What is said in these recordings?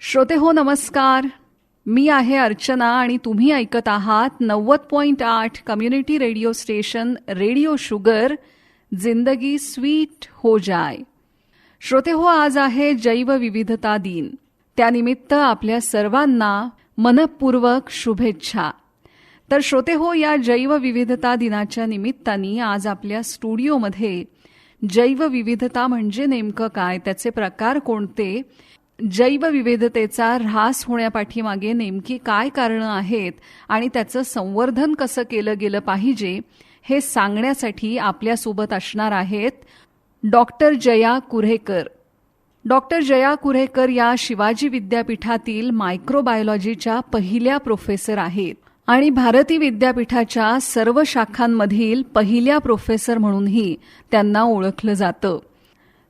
श्रोते हो नमस्कार. मी आहे अर्चना आणि तुम्ही ऐकत आहात 90.8 community radio station radio sugar. जिंदगी स्वीट हो जाय. श्रोते हो, आज आहे जैवविविधता दिन. त्यानिमित्त आपल्या सर्वांना मनपूर्वक शुभेच्छा. तर श्रोते हो, या जैवविविधता दिनाच्या निमित्ताने आज आपल्या स्टुडिओमध्ये जैवविविधता म्हणजे नेमकं काय, त्याचे प्रकार कोणते, जैवविविधतेचा ऱ्हास होण्यापाठीमागे नेमकी काय कारणं आहेत आणि त्याचं संवर्धन कसं केलं गेलं पाहिजे हे सांगण्यासाठी आपल्यासोबत असणार आहेत डॉक्टर जया कुऱ्हेकर. डॉक्टर जया कुऱ्हेकर या शिवाजी विद्यापीठातील मायक्रोबायोलॉजीच्या पहिल्या प्रोफेसर आहेत आणि भारती विद्यापीठाच्या सर्व शाखांमधील पहिल्या प्रोफेसर म्हणूनही त्यांना ओळखलं जातं.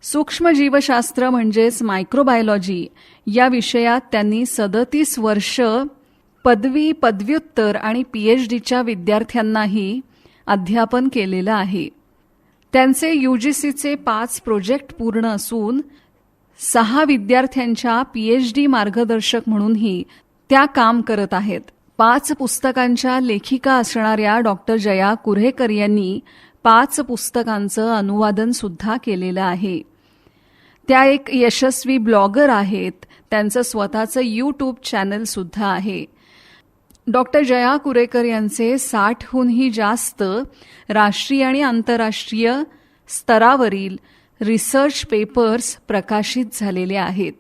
सूक्ष्मजीवशास्त्र म्हणजेच मायक्रोबायोलॉजी या विषयात त्यांनी 37 वर्ष पदवी, पदव्युत्तर आणि PhDच्या विद्यार्थ्यांनाही अध्यापन केलेलं आहे. त्यांचे UGCचे 5 प्रोजेक्ट पूर्ण असून 6 विद्यार्थ्यांच्या PhD मार्गदर्शक म्हणूनही त्या काम करत आहेत. 5 पुस्तकांच्या लेखिका असणाऱ्या डॉक्टर जया कुऱ्हेकर यांनी 5 पुस्तकांचं अनुवादन सुद्धा केलेलं आहे. त्या एक यशस्वी ब्लॉगर आहेत. त्यांचं स्वतःचं YouTube चॅनल सुद्धा आहे. डॉक्टर जया कुऱ्हेकर यांचे 60हूनही जास्त राष्ट्रीय आणि आंतरराष्ट्रीय स्तरावरील रिसर्च पेपर्स प्रकाशित झालेले आहेत.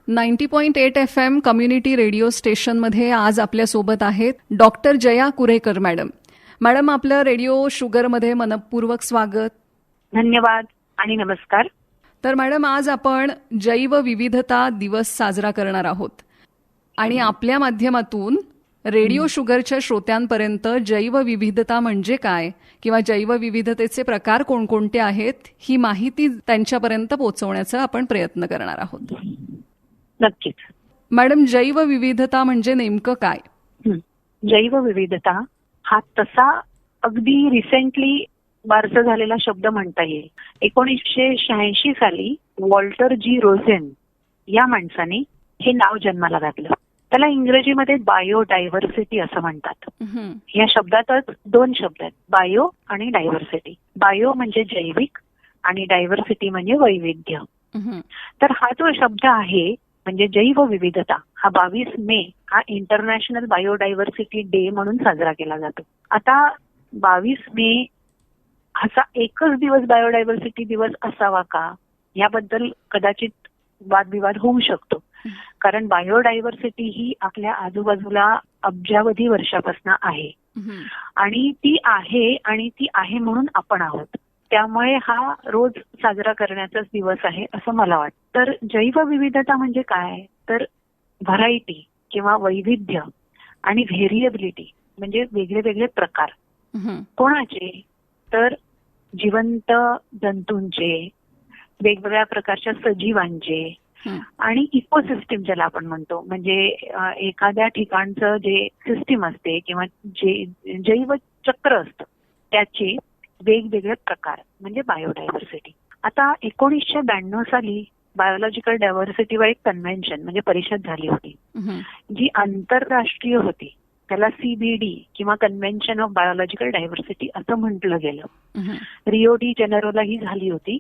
90.8 FM कम्युनिटी रेडिओ स्टेशनमध्ये आज आपल्यासोबत आहेत डॉक्टर जया कुऱ्हेकर मॅडम. मॅडम, आपलं रेडिओ शुगरमध्ये मनपूर्वक स्वागत. धन्यवाद आणि नमस्कार. तर मॅडम, आज आपण जैवविविधता दिवस साजरा करणार आहोत आणि आपल्या माध्यमातून रेडिओ शुगरच्या श्रोत्यांपर्यंत जैवविविधता म्हणजे काय किंवा जैवविविधतेचे प्रकार कोणकोणते आहेत ही माहिती त्यांच्यापर्यंत पोहोचवण्याचा आपण प्रयत्न करणार आहोत. नक्कीच. मॅडम, जैवविविधता म्हणजे नेमकं काय? जैवविविधता हा तसा अगदी रिसेंटली बारसा झालेला शब्द म्हणता येईल. 1986 साली वॉल्टर जी रोझेन या माणसाने हे नाव जन्माला घातलं. त्याला इंग्रजीमध्ये बायोडायव्हर्सिटी असं म्हणतात. या शब्दातच 2 शब्द आहेत, बायो आणि डायव्हर्सिटी. बायो म्हणजे जैविक आणि डायव्हर्सिटी म्हणजे वैविध्य. तर हा जो शब्द आहे म्हणजे जैवविविधता, हा 22 मे हा इंटरनॅशनल बायोडायव्हर्सिटी डे म्हणून साजरा केला जातो. आता 22 मे असा एकच दिवस बायोडायव्हर्सिटी दिवस असावा का, याबद्दल कदाचित वादविवाद होऊ शकतो. कारण बायोडायव्हर्सिटी ही आपल्या आजूबाजूला अब्जावधी वर्षापासून आहे आणि ती आहे म्हणून आपण आहोत. त्यामुळे हा रोज साजरा करण्याचाच दिवस आहे असं मला वाटतं. तर जैवविविधता म्हणजे काय, तर व्हरायटी किंवा वैविध्य आणि व्हेरिएबिलिटी म्हणजे वेगळे वेगळे प्रकार. कोणाचे, तर जिवंत जंतूंचे, वेगवेगळ्या प्रकारच्या सजीवांचे आणि इकोसिस्टीम ज्याला आपण म्हणतो, म्हणजे एखाद्या ठिकाणचं जे सिस्टीम असते किंवा जे जैवचक्र असतं त्याचे वेगवेगळे प्रकार म्हणजे बायोडायव्हर्सिटी. आता 1992 साली बायोलॉजिकल डायव्हर्सिटीवर एक कन्व्हेन्शन म्हणजे परिषद झाली होती जी आंतरराष्ट्रीय होती. त्याला CBD किंवा कन्व्हेन्शन ऑफ बायोलॉजिकल डायव्हर्सिटी असं म्हटलं गेलं. रिओ डी जेनेरोला ही झाली होती.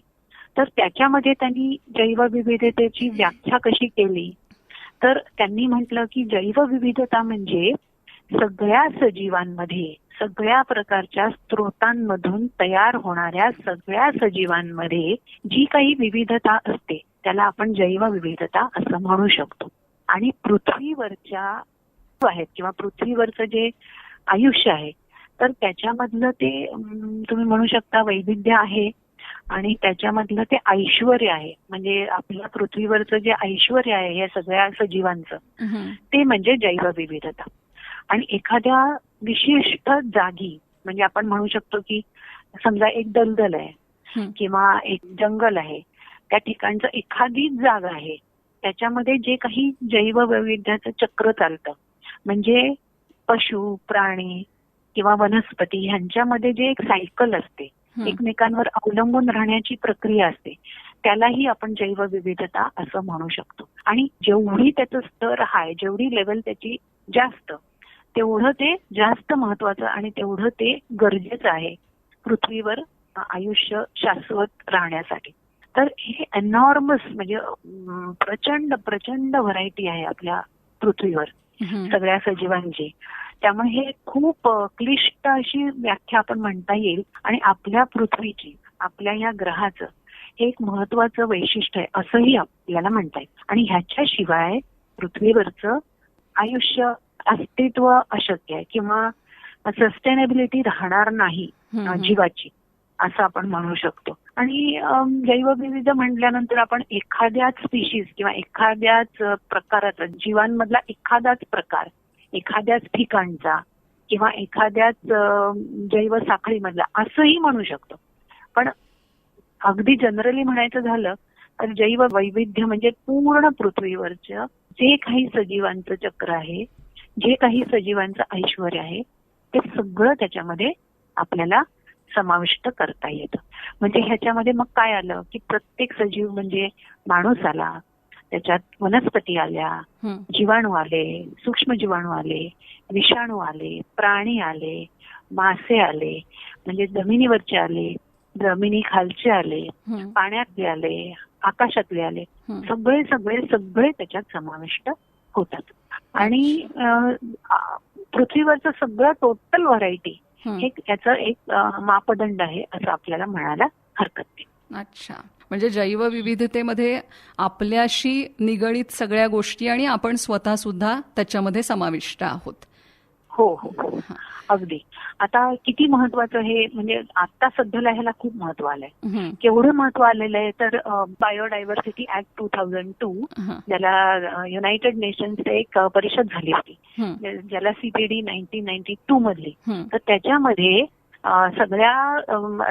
तर त्याच्यामध्ये त्यांनी जैवविविधतेची व्याख्या कशी केली, तर त्यांनी म्हटलं की जैवविविधता म्हणजे सगळ्या सजीवांमध्ये, सगळ्या प्रकारच्या स्रोतांमधून तयार होणाऱ्या सगळ्या सजीवांमध्ये जी काही विविधता असते त्याला आपण जैवविविधता असं म्हणू शकतो. आणि पृथ्वीवरच्या आहेत किंवा पृथ्वीवरचं जे आयुष्य आहे तर त्याच्यामधलं ते तुम्ही म्हणू शकता वैविध्य आहे आणि त्याच्यामधलं ते ऐश्वर्य आहे. म्हणजे आपल्या पृथ्वीवरचं जे ऐश्वर्य आहे या सगळ्या सजीवांचं ते म्हणजे जैवविविधता. आणि एखाद्या विशिष्ट जागी म्हणजे आपण म्हणू शकतो की समजा एक दलदल आहे किंवा एक जंगल आहे, त्या ठिकाणचं एखादी जागा आहे त्याच्यामध्ये जे काही जैववैविध्याचं चक्र चालतं म्हणजे पशु, प्राणी किंवा वनस्पती ह्यांच्यामध्ये जे एक सायकल असते, एकमेकांवर अवलंबून राहण्याची प्रक्रिया असते, त्यालाही आपण जैवविविधता असं म्हणू शकतो. आणि जेवढी त्याचं स्तर हाय, जेवढी लेवल त्याची जास्त, तेवढं ते जास्त महत्वाचं आणि तेवढं ते गरजेचं आहे पृथ्वीवर आयुष्य शाश्वत राहण्यासाठी. तर हे एनॉर्मस म्हणजे प्रचंड प्रचंड व्हरायटी आहे आपल्या पृथ्वीवर सगळ्या सजीवांची. त्यामुळे हे खूप क्लिष्ट अशी व्याख्या आपण म्हणता येईल. आणि आपल्या पृथ्वीची, आपल्या या ग्रहाचं हे एक महत्वाचं वैशिष्ट्य आहे असंही आपल्याला म्हणता येईल. आणि ह्याच्याशिवाय पृथ्वीवरचं आयुष्य, अस्तित्व अशक्य आहे किंवा सस्टेनेबिलिटी राहणार नाही जीवाची, असं आपण म्हणू शकतो. आणि जैवविविध म्हटल्यानंतर आपण एखाद्याच स्पीशीज किंवा एखाद्याच प्रकाराचा, जीवांमधला एखादाच प्रकार, एखाद्याच ठिकाणचा किंवा एखाद्याच जैवसाखळीमधला असंही म्हणू शकतो. पण अगदी जनरली म्हणायचं झालं तर जैव वैविध्य म्हणजे पूर्ण पृथ्वीवरचं जे काही सजीवांचं चक्र आहे, जे काही सजीवांचं ऐश्वर्य आहे, ते सगळं त्याच्यामध्ये आपल्याला समाविष्ट करता येतं. म्हणजे ह्याच्यामध्ये मग काय आलं की प्रत्येक सजीव म्हणजे माणूस आला, त्याच्यात वनस्पती आल्या, जीवाणू आले, सूक्ष्म जीवाणू आले, विषाणू आले, प्राणी आले, मासे आले, म्हणजे जमिनीवरचे आले, जमिनी खालचे आले, पाण्यातले आले, आकाशातले आले, सगळे सगळे सगळे त्याच्यात समाविष्ट होतात. आणि पृथ्वीवरचं सगळं टोटल व्हरायटी हे याचं एक मापदंड आहे असं आपल्याला म्हणायला हरकत नाही. अच्छा, म्हणजे जैवविविधतेमध्ये आपल्याशी निगडीत सगळ्या गोष्टी आणि आपण स्वतः सुद्धा त्याच्यामध्ये समाविष्ट आहोत. हो हो हो, अगदी. आता किती महत्वाचं हे, म्हणजे आता सध्याला ह्याला खूप महत्व आलंय. केवढं महत्व आलेलं आहे तर बायोडायव्हर्सिटी ऍक्ट 2002, ज्याला युनायटेड नेशन्स एक परिषद झाली होती, ज्याला CPD 1992 मधली. तर त्याच्यामध्ये सगळ्या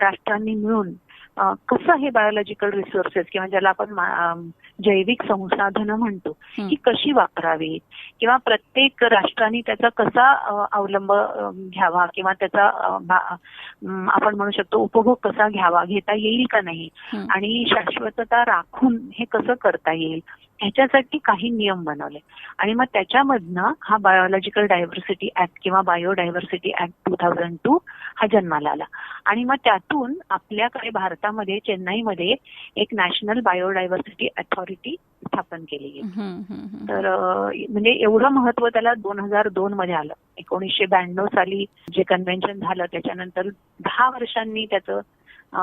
राष्ट्रांनी मिळून कसं हे बायोलॉजिकल रिसोर्सेस किंवा ज्याला आपण जैविक संसाधनं म्हणतो ही कशी वापरावीत किंवा प्रत्येक राष्ट्रांनी त्याचा कसा अवलंब घ्यावा किंवा त्याचा आपण म्हणू शकतो उपभोग कसा घ्यावा, घेता येईल का नाही, आणि शाश्वतता राखून हे कसं करता येईल ह्याच्यासाठी काही नियम बनवले. आणि मग त्याच्यामधनं हा बायोलॉजिकल डायव्हर्सिटी ऍक्ट किंवा बायोडायव्हर्सिटी ऍक्ट 2002 हा जन्माला आला. आणि मग त्यातून आपल्याकडे भारतामध्ये चेन्नईमध्ये एक नॅशनल बायोडायव्हर्सिटी अथॉरिटी स्थापन केली गेली. तर म्हणजे एवढं महत्व त्याला 2002 मध्ये आलं. 1992 साली जे कन्व्हेन्शन झालं त्याच्यानंतर 10 वर्षांनी त्याचं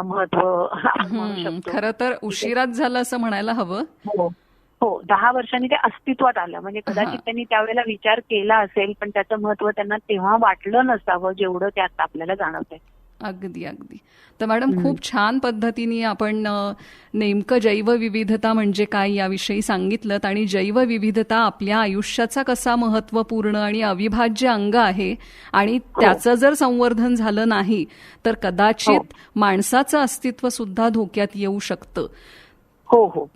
महत्व म्हणू शकतो. खरं तर उशिराच झालं असं म्हणायला हवं. हो, 10 वर्षांनी ते अस्तित्वात आलं. म्हणजे कदाचित त्यांनी त्यावेळेला विचार केला असेल पण त्याचं महत्व त्यांना तेव्हा वाटलं नसावं जेवढं त्यात आपल्याला जाणवतंय. अगदी अगदी. तर मॅडम, खूप छान पद्धतीने आपण नेमकं जैवविविधता म्हणजे काय याविषयी सांगितलं आणि जैवविविधता आपल्या आयुष्याचा कसा महत्वपूर्ण आणि अविभाज्य अंग आहे आणि त्याचं जर संवर्धन झालं नाही तर कदाचित माणसाचं अस्तित्व सुद्धा धोक्यात येऊ शकतं. हो हो.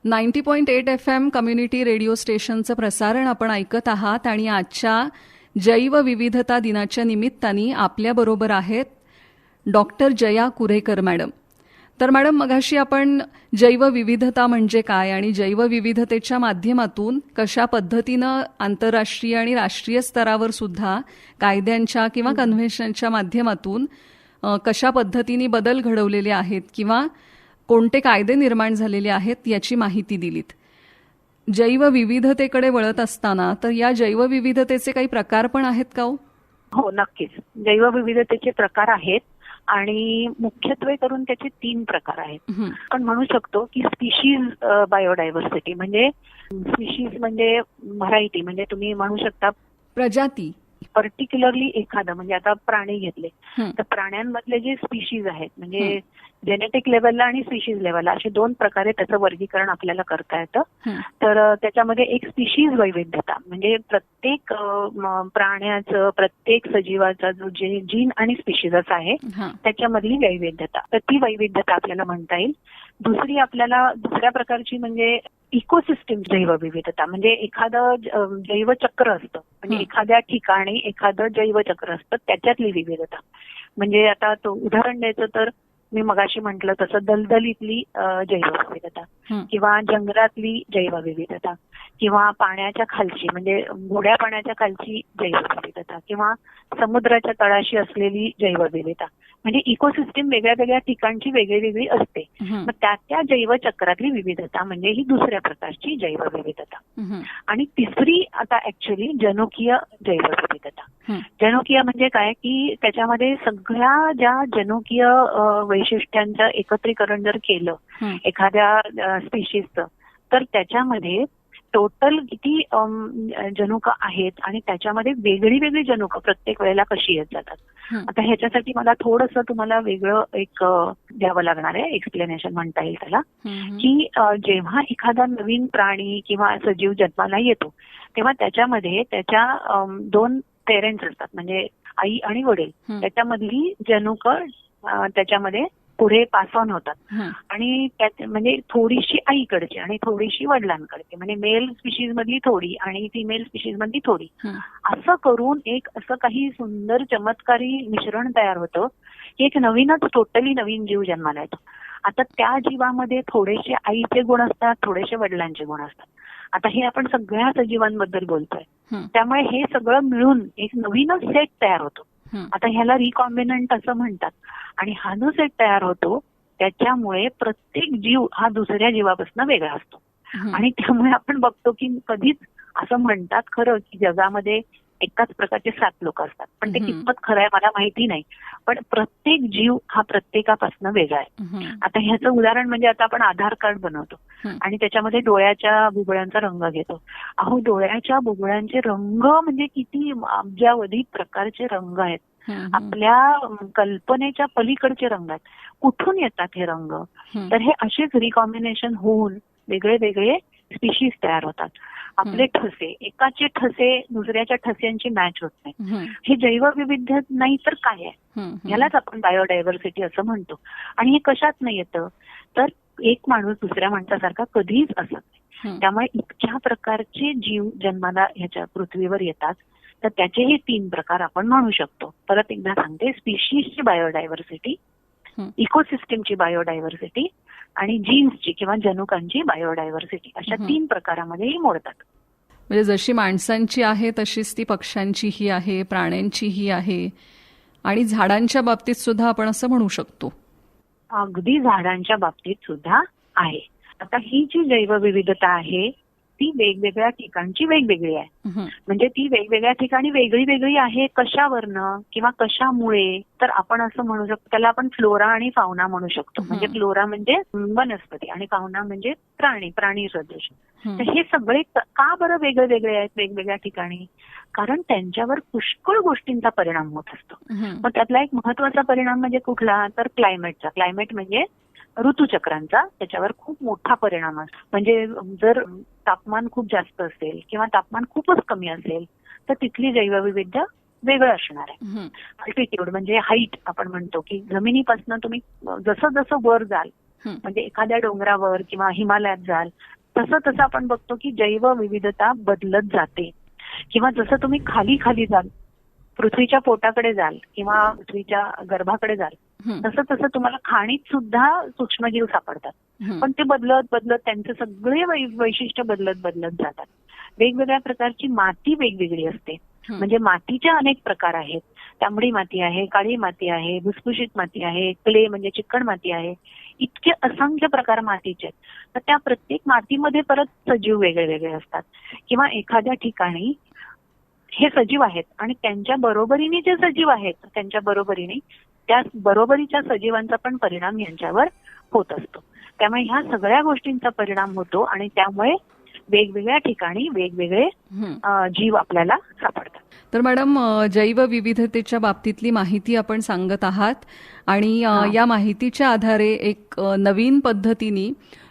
90.8 FM कम्युनिटी रेडिओ स्टेशनचं प्रसारण आपण ऐकत आहात आणि आजच्या जैवविविधता दिनाच्या निमित्ताने आपल्याबरोबर आहेत डॉक्टर जया कुरेकर मॅडम. तर मॅडम, मगाशी आपण जैवविविधता म्हणजे काय आणि जैवविविधतेच्या माध्यमातून कशा पद्धतीनं आंतरराष्ट्रीय आणि राष्ट्रीय स्तरावर सुद्धा कायद्यांच्या किंवा कन्व्हेन्शनच्या माध्यमातून कशा पद्धतीने बदल घडवलेले आहेत किंवा कोणते कायदे निर्माण झालेले आहेत याची माहिती दिलीत. जैवविविधतेकडे वळत असताना तर या जैवविविधतेचे काही प्रकार पण आहेत का? हो, नक्कीच. जैवविविधतेचे प्रकार आहेत आणि मुख्यत्वे करून त्याचे 3 प्रकार आहेत. आपण म्हणू शकतो की स्पीशीज बायोडायव्हर्सिटी म्हणजे स्पीशीज म्हणजे व्हरायटी, म्हणजे तुम्ही म्हणू शकता प्रजाती. पर्टिक्युलरली एखादं म्हणजे आता प्राणी घेतले तर प्राण्यांमधले जे स्पीशीज आहेत म्हणजे जेनेटिक लेवलला आणि स्पीशीज लेवलला असे 2 प्रकारे त्याचं वर्गीकरण आपल्याला करता येतं. तर त्याच्यामध्ये एक स्पीशीज वैविध्यता म्हणजे प्रत्येक प्राण्याचं, प्रत्येक सजीवाचा जो जीन आणि स्पीशीजच आहे त्याच्यामधली वैविध्यता, तर ती वैविध्यता आपल्याला म्हणता येईल. दुसरी आपल्याला दुसऱ्या प्रकारची म्हणजे इकोसिस्टीम जैवविविधता, म्हणजे एखादं जैवचक्र असतं, म्हणजे एखाद्या ठिकाणी एखादं जैवचक्र असतं त्याच्यातली विविधता. म्हणजे आता तो उदाहरण द्यायचं तर मी मगाशी म्हटलं तसं दलदलीतली जैवविविधता हं. किंवा जंगलातली जैवविविधता किंवा पाण्याच्या खालची म्हणजे गोड्या पाण्याच्या खालची जैवविविधता किंवा समुद्राच्या तळाशी असलेली जैवविविधता म्हणजे इकोसिस्टीम वेगळ्या वेगळ्या ठिकाणची वेगळी असते. हं. मग त्या जैवचक्रातली विविधता म्हणजे ही दुसऱ्या प्रकारची जैवविविधता. हं. आणि तिसरी आता ऍक्च्युअली जनुकीय जैवविविधता. हं. जनुकीय म्हणजे काय की त्याच्यामध्ये सगळ्या ज्या जनुकीय वैशिष्ट्यांचं एकत्रीकरण जर केलं हं. एखाद्या स्पीशीजचं तर त्याच्यामध्ये टोटल किती जनुक आहेत आणि त्याच्यामध्ये वेगळी वेगळी जनुक प्रत्येक वेळेला कशी येत जातात. हं. आता ह्याच्यासाठी मला थोडंसं तुम्हाला वेगळं एक द्यावं लागणार आहे एक्सप्लेनेशन म्हणता येईल त्याला हं. की जेव्हा एखादा नवीन प्राणी किंवा सजीव जन्माला येतो तेव्हा त्याच्यामध्ये त्याच्या 2 पेरेंट्स असतात म्हणजे आई आणि वडील हं. त्याच्यामधली जनुक त्याच्यामध्ये पुढे पास ऑन होतात हं. आणि त्यात म्हणजे थोडीशी आईकडची आणि थोडीशी वडिलांकडची म्हणजे मेल स्पीशीज मधली थोडी आणि फिमेल स्पीशीज मधली थोडी हं. असं करून एक असं काही सुंदर चमत्कारी मिश्रण तयार होतं की एक नवीनच टोटली नवीन जीव जन्माला येतो. आता त्या जीवामध्ये थोडेसे आईचे गुण असतात थोडेसे वडिलांचे गुण असतात. आता हे आपण सगळ्या सजीवांबद्दल बोलतोय हं. त्यामुळे हे सगळं मिळून एक नवीनच सेट तयार होतो. हं. आता ह्याला रिकॉम्बिनंट असं म्हणतात आणि हा जो सेट तयार होतो त्याच्यामुळे प्रत्येक जीव हा दुसऱ्या जीवापासून वेगळा असतो. हं. आणि त्यामुळे आपण बघतो की कधीच असं म्हणतात खरं की जगामध्ये एकाच प्रकारचे 7 लोक असतात पण ते हं. कितपत खरं आहे मला माहिती नाही पण प्रत्येक जीव हा प्रत्येकापासून वेगळा आहे. हं. आता ह्याचं उदाहरण म्हणजे आता आपण आधार कार्ड बनवतो हं. आणि त्याच्यामध्ये डोळ्याच्या बुबुळ्यांचा रंग घेतो. अहो डोळ्याच्या बुबुळ्यांचे रंग म्हणजे किती अब्जावधी प्रकारचे रंग आहेत. हं. आपल्या कल्पनेच्या पलीकडचे रंग आहेत. कुठून येतात हे रंग हं. तर हे असेच रिकॉम्बिनेशन होऊन वेगळे वेगळे स्पीशीज तयार होतात. आपले ठसे एकाचे ठसे दुसऱ्याच्या ठस्यांची मॅच होत नाही. हं. हे जैवविविध नाही तर काय आहे हं. यालाच आपण बायोडायव्हर्सिटी असं म्हणतो. आणि हे कशात नाही येतं तर एक माणूस दुसऱ्या माणसासारखा कधीच असत नाही. हं. त्यामुळे इतक्या प्रकारचे जीव जन्माला ह्याच्या पृथ्वीवर येतात तर त्याचेही 3 प्रकार आपण म्हणू शकतो. परत एकदा सांगते स्पीशीजची बायोडायव्हर्सिटी हं. इकोसिस्टीमची बायोडायव्हर्सिटी आणि जीन्सची किंवा जनुकांची बायोडायव्हर्सिटी अशा 3 प्रकारामध्येही मोडतात. म्हणजे जशी माणसांची आहे तशीच ती पक्ष्यांचीही आहे प्राण्यांचीही आहे आणि झाडांच्या बाबतीत सुद्धा आपण असं म्हणू शकतो. अगदी झाडांच्या बाबतीत सुद्धा आहे. आता ही जी जैवविविधता आहे ती वेगवेगळ्या ठिकाणची वेगवेगळी आहे. हं. म्हणजे ती वेगवेगळ्या ठिकाणी वेगळी वेगळी आहे कशावरनं किंवा कशामुळे तर आपण असं म्हणू शकतो त्याला आपण फ्लोरा आणि फाउना म्हणू शकतो. म्हणजे फ्लोरा म्हणजे वनस्पती आणि फाउना म्हणजे प्राणी सदृश. हं. तर हे सगळे का बरं वेगळे वेगळे आहेत वेगवेगळ्या ठिकाणी कारण त्यांच्यावर पुष्कळ गोष्टींचा परिणाम होत असतो. हं. मग त्यातला एक महत्वाचा परिणाम म्हणजे कुठला तर क्लायमेटचा. क्लायमेट म्हणजे ऋतुचक्रांचा त्याच्यावर खूप मोठा परिणाम असतो. म्हणजे जर तापमान खूप जास्त असेल किंवा तापमान खूपच कमी असेल तर तिथली जैवविविध वेगळं असणार आहे. हं. अल्टिट्यूड म्हणजे हाईट आपण म्हणतो की जमिनीपासून तुम्ही जसं जसं वर जाल हं. म्हणजे एखाद्या डोंगरावर किंवा हिमालयात जाल तसं तसं आपण बघतो की जैवविविधता बदलत जाते. किंवा जसं तुम्ही खाली खाली जाल पृथ्वीच्या पोटाकडे जाल किंवा पृथ्वीच्या गर्भाकडे जाल हं. तसं तसं तुम्हाला खाणीत सुद्धा सूक्ष्मजीव सापडतात. हं. पण ते बदलत त्यांचे सगळे वैशिष्ट्य बदलत जातात. वेगवेगळ्या प्रकारची माती वेगवेगळी असते. हं. म्हणजे मातीचे अनेक प्रकार आहेत. तांबडी माती आहे काळी माती आहे भुसभुशीत माती आहे क्ले म्हणजे चिकण माती आहे. इतके असंख्य प्रकार मातीचे आहेत. तर त्या प्रत्येक मातीमध्ये परत सजीव वेगळे वेगळे असतात. किंवा एखाद्या ठिकाणी हे सजीव आहेत आणि त्यांच्या बरोबरीने जे सजीव आहेत त्यांच्या बरोबरीने त्या बरोबरीच्या सजीवांचा पण परिणाम यांच्यावर होत असतो. त्यामुळे ह्या सगळ्या गोष्टींचा परिणाम होतो आणि त्यामुळे वेगवेगळ्या ठिकाणी वेगवेगळे जीव आपल्याला सापडतात. तर मॅडम जैवविविधतेच्या बाबतीतली माहिती आपण सांगत आहात आणि या माहितीच्या आधारे एक नवीन पद्धतीने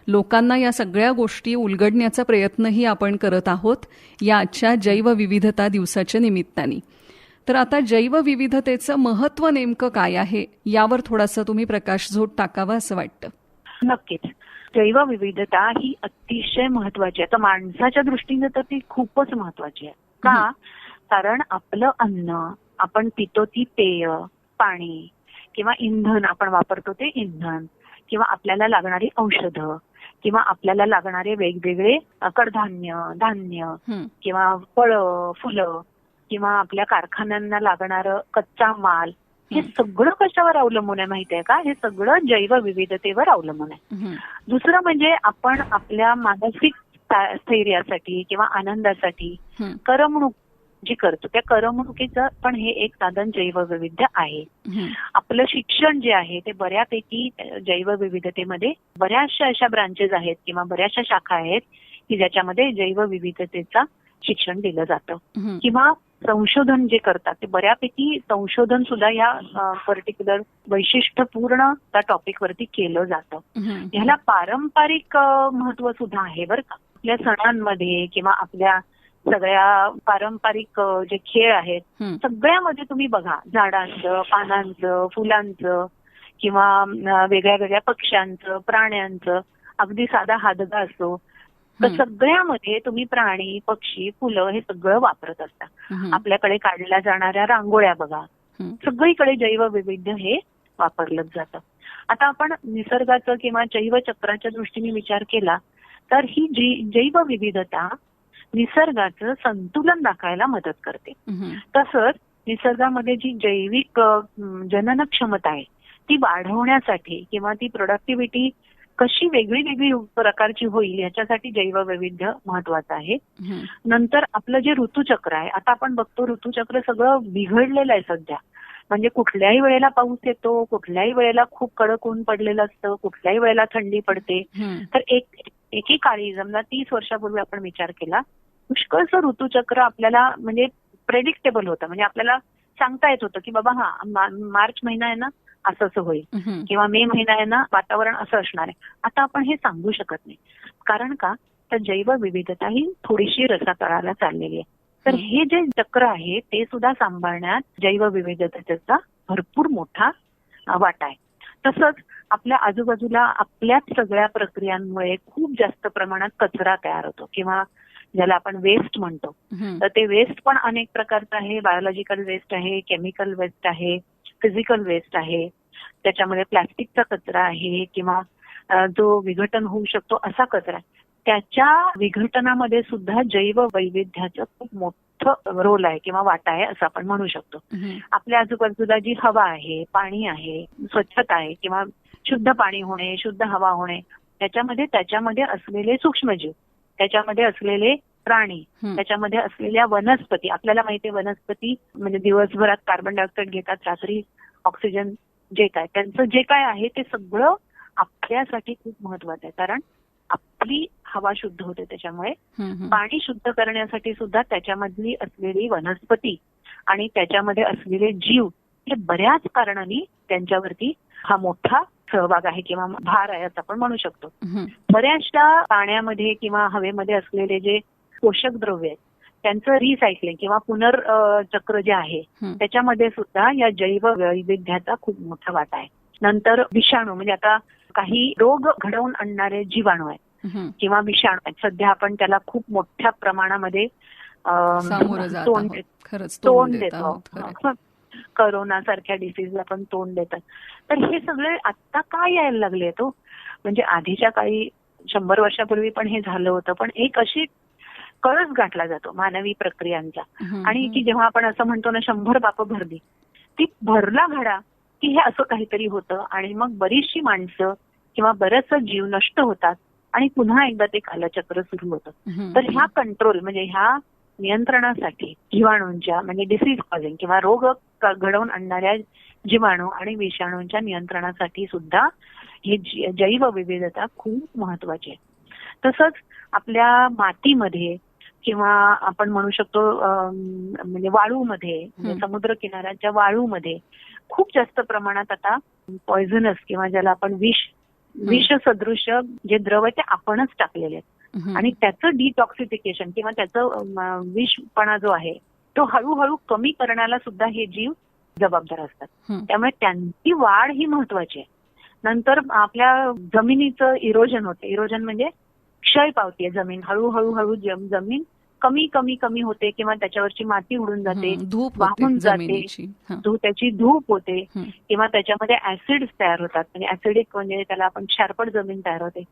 लोकांना या सगळ्या गोष्टी उलगडण्याचा प्रयत्नही आपण करत आहोत या आजच्या जैवविविधता दिवसाच्या निमित्ताने. तर आता जैवविविधतेचं महत्त्व नेमकं काय आहे यावर थोडासा तुम्ही प्रकाशझोत टाकावा असं वाटतं. नक्कीच. जैवविविधता ही अतिशय महत्वाची आहे. तर माणसाच्या दृष्टीने तर ती खूपच महत्वाची आहे. का? कारण आपलं अन्न आपण पितो ती पेय पाणी किंवा इंधन आपण वापरतो ते इंधन, किंवा आपल्याला लागणारी औषधं, किंवा आपल्याला लागणारे वेगवेगळे कडधान्य, धान्य, किंवा फळं, फुलं, किंवा आपल्या कारखान्यांना लागणारं कच्चा माल, हे सगळं कशावर अवलंबून आहे माहितीये का? हे सगळं जैवविविधतेवर अवलंबून आहे. दुसरं म्हणजे आपण आपल्या मानसिक स्थैर्यासाठी किंवा आनंदासाठी करमणूक जी करतो, त्या करमणुकीचं पण हे एक साधन जैवविविध्य आहे. आपलं शिक्षण जे आहे ते बऱ्यापैकी जैवविविधतेमध्ये बऱ्याचशा अशा ब्रांचेस आहेत किंवा बऱ्याचशा शाखा आहेत की ज्याच्यामध्ये जैवविविधतेचा शिक्षण दिलं जातं. किंवा संशोधन जे करतात ते बऱ्यापैकी संशोधन सुद्धा या पर्टिक्युलर वैशिष्ट्यपूर्ण त्या टॉपिक वरती केलं जातं. ह्याला पारंपरिक महत्व सुद्धा आहे बरं का. आपल्या सणांमध्ये किंवा आपल्या सगळ्या पारंपरिक जे खेळ आहेत सगळ्यामध्ये तुम्ही बघा, झाडांचं, पानांचं, फुलांचं, किंवा वेगळ्या वेगळ्या पक्ष्यांचं, प्राण्यांचं, अगदी साधा हादगा असतो, तर सगळ्यामध्ये तुम्ही प्राणी, पक्षी, फुलं हे सगळं वापरत असता. आपल्याकडे काढल्या जाणाऱ्या रांगोळ्या बघा, सगळीकडे जैवविविध्य हे वापरलं जातं. आता आपण निसर्गाचं किंवा जैवचक्राच्या दृष्टीने विचार केला तर ही जैवविविधता निसर्गाचं संतुलन राखायला मदत करते. तसंच निसर्गामध्ये जी जैविक जनन क्षमता आहे ती वाढवण्यासाठी किंवा ती प्रोडक्टिव्हिटी कशी वेगळी वेगळी प्रकारची होईल याच्यासाठी जैववैविध्य महत्वाचं आहे. नंतर आपलं जे ऋतुचक्र आहे, आता आपण बघतो ऋतुचक्र सगळं बिघडलेलं आहे सध्या. म्हणजे कुठल्याही वेळेला पाऊस येतो, कुठल्याही वेळेला खूप कडक ऊन पडलेलं असतं, कुठल्याही वेळेला थंडी पडते. तर एकेकाळी समजा 30 वर्षापूर्वी आपण विचार केला, पुष्कळसं ऋतुचक्र आपल्याला म्हणजे प्रेडिक्टेबल होतं. म्हणजे आपल्याला सांगता येत होतं की बाबा मार्च महिना आहे ना असं असं होईल, किंवा मे महिना आहे ना वातावरण असं असणार आहे. आता आपण हे सांगू शकत नाही. कारण का? तर जैवविविधता ही थोडीशी रसातळाला चाललेली आहे. तर हे जे चक्र आहे ते सुद्धा सांभाळण्यात जैवविविधतेचा भरपूर मोठा वाटा आहे. तसंच आपल्या आजूबाजूला आपल्याच सगळ्या प्रक्रियांमुळे खूप जास्त प्रमाणात कचरा तयार होतो, किंवा ज्याला आपण वेस्ट म्हणतो. तर ते वेस्ट पण अनेक प्रकारचं आहे. बायोलॉजिकल वेस्ट आहे, केमिकल वेस्ट आहे, फिजिकल वेस्ट आहे, त्याच्यामध्ये प्लास्टिकचा कचरा आहे, किंवा जो विघटन होऊ शकतो असा कचरा. त्याच्या विघटनामध्ये सुद्धा जैववैविध्याचं खूप मोठं रोल आहे किंवा वाटा आहे असं आपण म्हणू शकतो. आपल्या आजूबाजूला जी हवा आहे, पाणी आहे, स्वच्छता आहे, किंवा शुद्ध पाणी होणे, शुद्ध हवा होणे, त्याच्यामध्ये असलेले सूक्ष्मजीव, त्याच्यामध्ये असलेले प्राणी, त्याच्यामध्ये असलेल्या वनस्पती. आपल्याला माहिती आहे वनस्पती म्हणजे दिवसभरात कार्बन डायऑक्साईड घेतात, रात्री ऑक्सिजन जे काय त्यांचं जे काय आहे ते सगळं आपल्यासाठी खूप महत्वाचं आहे. कारण आपली हवा शुद्ध होते त्याच्यामुळे. पाणी शुद्ध करण्यासाठी सुद्धा त्याच्यामधली असलेली वनस्पती आणि त्याच्यामध्ये असलेले जीव हे बऱ्याच कारणांनी त्यांच्यावरती हा मोठा सहभाग आहे किंवा भार आहे असं आपण म्हणू शकतो. बऱ्याचशा पाण्यामध्ये किंवा हवेमध्ये असलेले जे पोषक द्रव्य आहेत त्यांचं रिसायकलिंग किंवा पुनर्चक्र जे आहे त्याच्यामध्ये सुद्धा या जैववैविध्याचा खूप मोठा वाटा आहे. नंतर विषाणू, म्हणजे आता काही रोग घडवून आणणारे जीवाणू आहेत किंवा विषाणू आहेत, सध्या आपण त्याला खूप मोठ्या प्रमाणामध्ये तोंड देतो. करोना सारख्या डिसीजला पण तोंड देतात. तर हे सगळे आता काय यायला लागले तो, म्हणजे आधीच्या काळी 100 वर्षापूर्वी पण हे झालं होतं, पण एक अशी कळस गाठला जातो मानवी प्रक्रियांचा. आणि की जेव्हा आपण असं म्हणतो ना 100 पापं भरली, ती भरला घडा की हे असं काहीतरी होतं आणि मग बरीचशी माणसं किंवा बरेचसे जीव नष्ट होतात आणि पुन्हा एकदा ते कालचक्र सुरू होतं. तर ह्या कंट्रोल म्हणजे ह्या नियंत्रणासाठी जीवाणूंच्या म्हणजे डिसीज कॉझिंग किंवा रोग घडवून आणणाऱ्या जीवाणू आणि विषाणूंच्या नियंत्रणासाठी सुद्धा ही जैवविविधता खूप महत्वाची आहे. तसंच आपल्या मातीमध्ये किंवा आपण म्हणू शकतो म्हणजे वाळूमध्ये, म्हणजे समुद्र किनाऱ्याच्या वाळूमध्ये खूप जास्त प्रमाणात आता पॉयझनस किंवा ज्याला आपण विषसदृश जे द्रव ते आपणच टाकलेले आहेत. आणि त्याचं डिटॉक्सिफिकेशन किंवा त्याचं विषपणा जो आहे तो हळूहळू कमी करण्याला सुद्धा हे जीव जबाबदार असतात. त्यामुळे त्यांची वाढ ही महत्वाची आहे. नंतर आपल्या जमिनीचं इरोजन होते. इरोजन म्हणजे क्षय पावतीये जमीन, हळूहळू जमीन कमी कमी कमी होते किंवा त्याच्यावरची माती उडून जाते, धूप वाहून होते जाते, जमिनीची. हा. त्याची धूप होते हं. किंवा त्याच्यामध्ये ऍसिड्स तयार होतात, म्हणजे ऍसिडिक म्हणजे त्याला आपण क्षारपट जमीन तयार होते.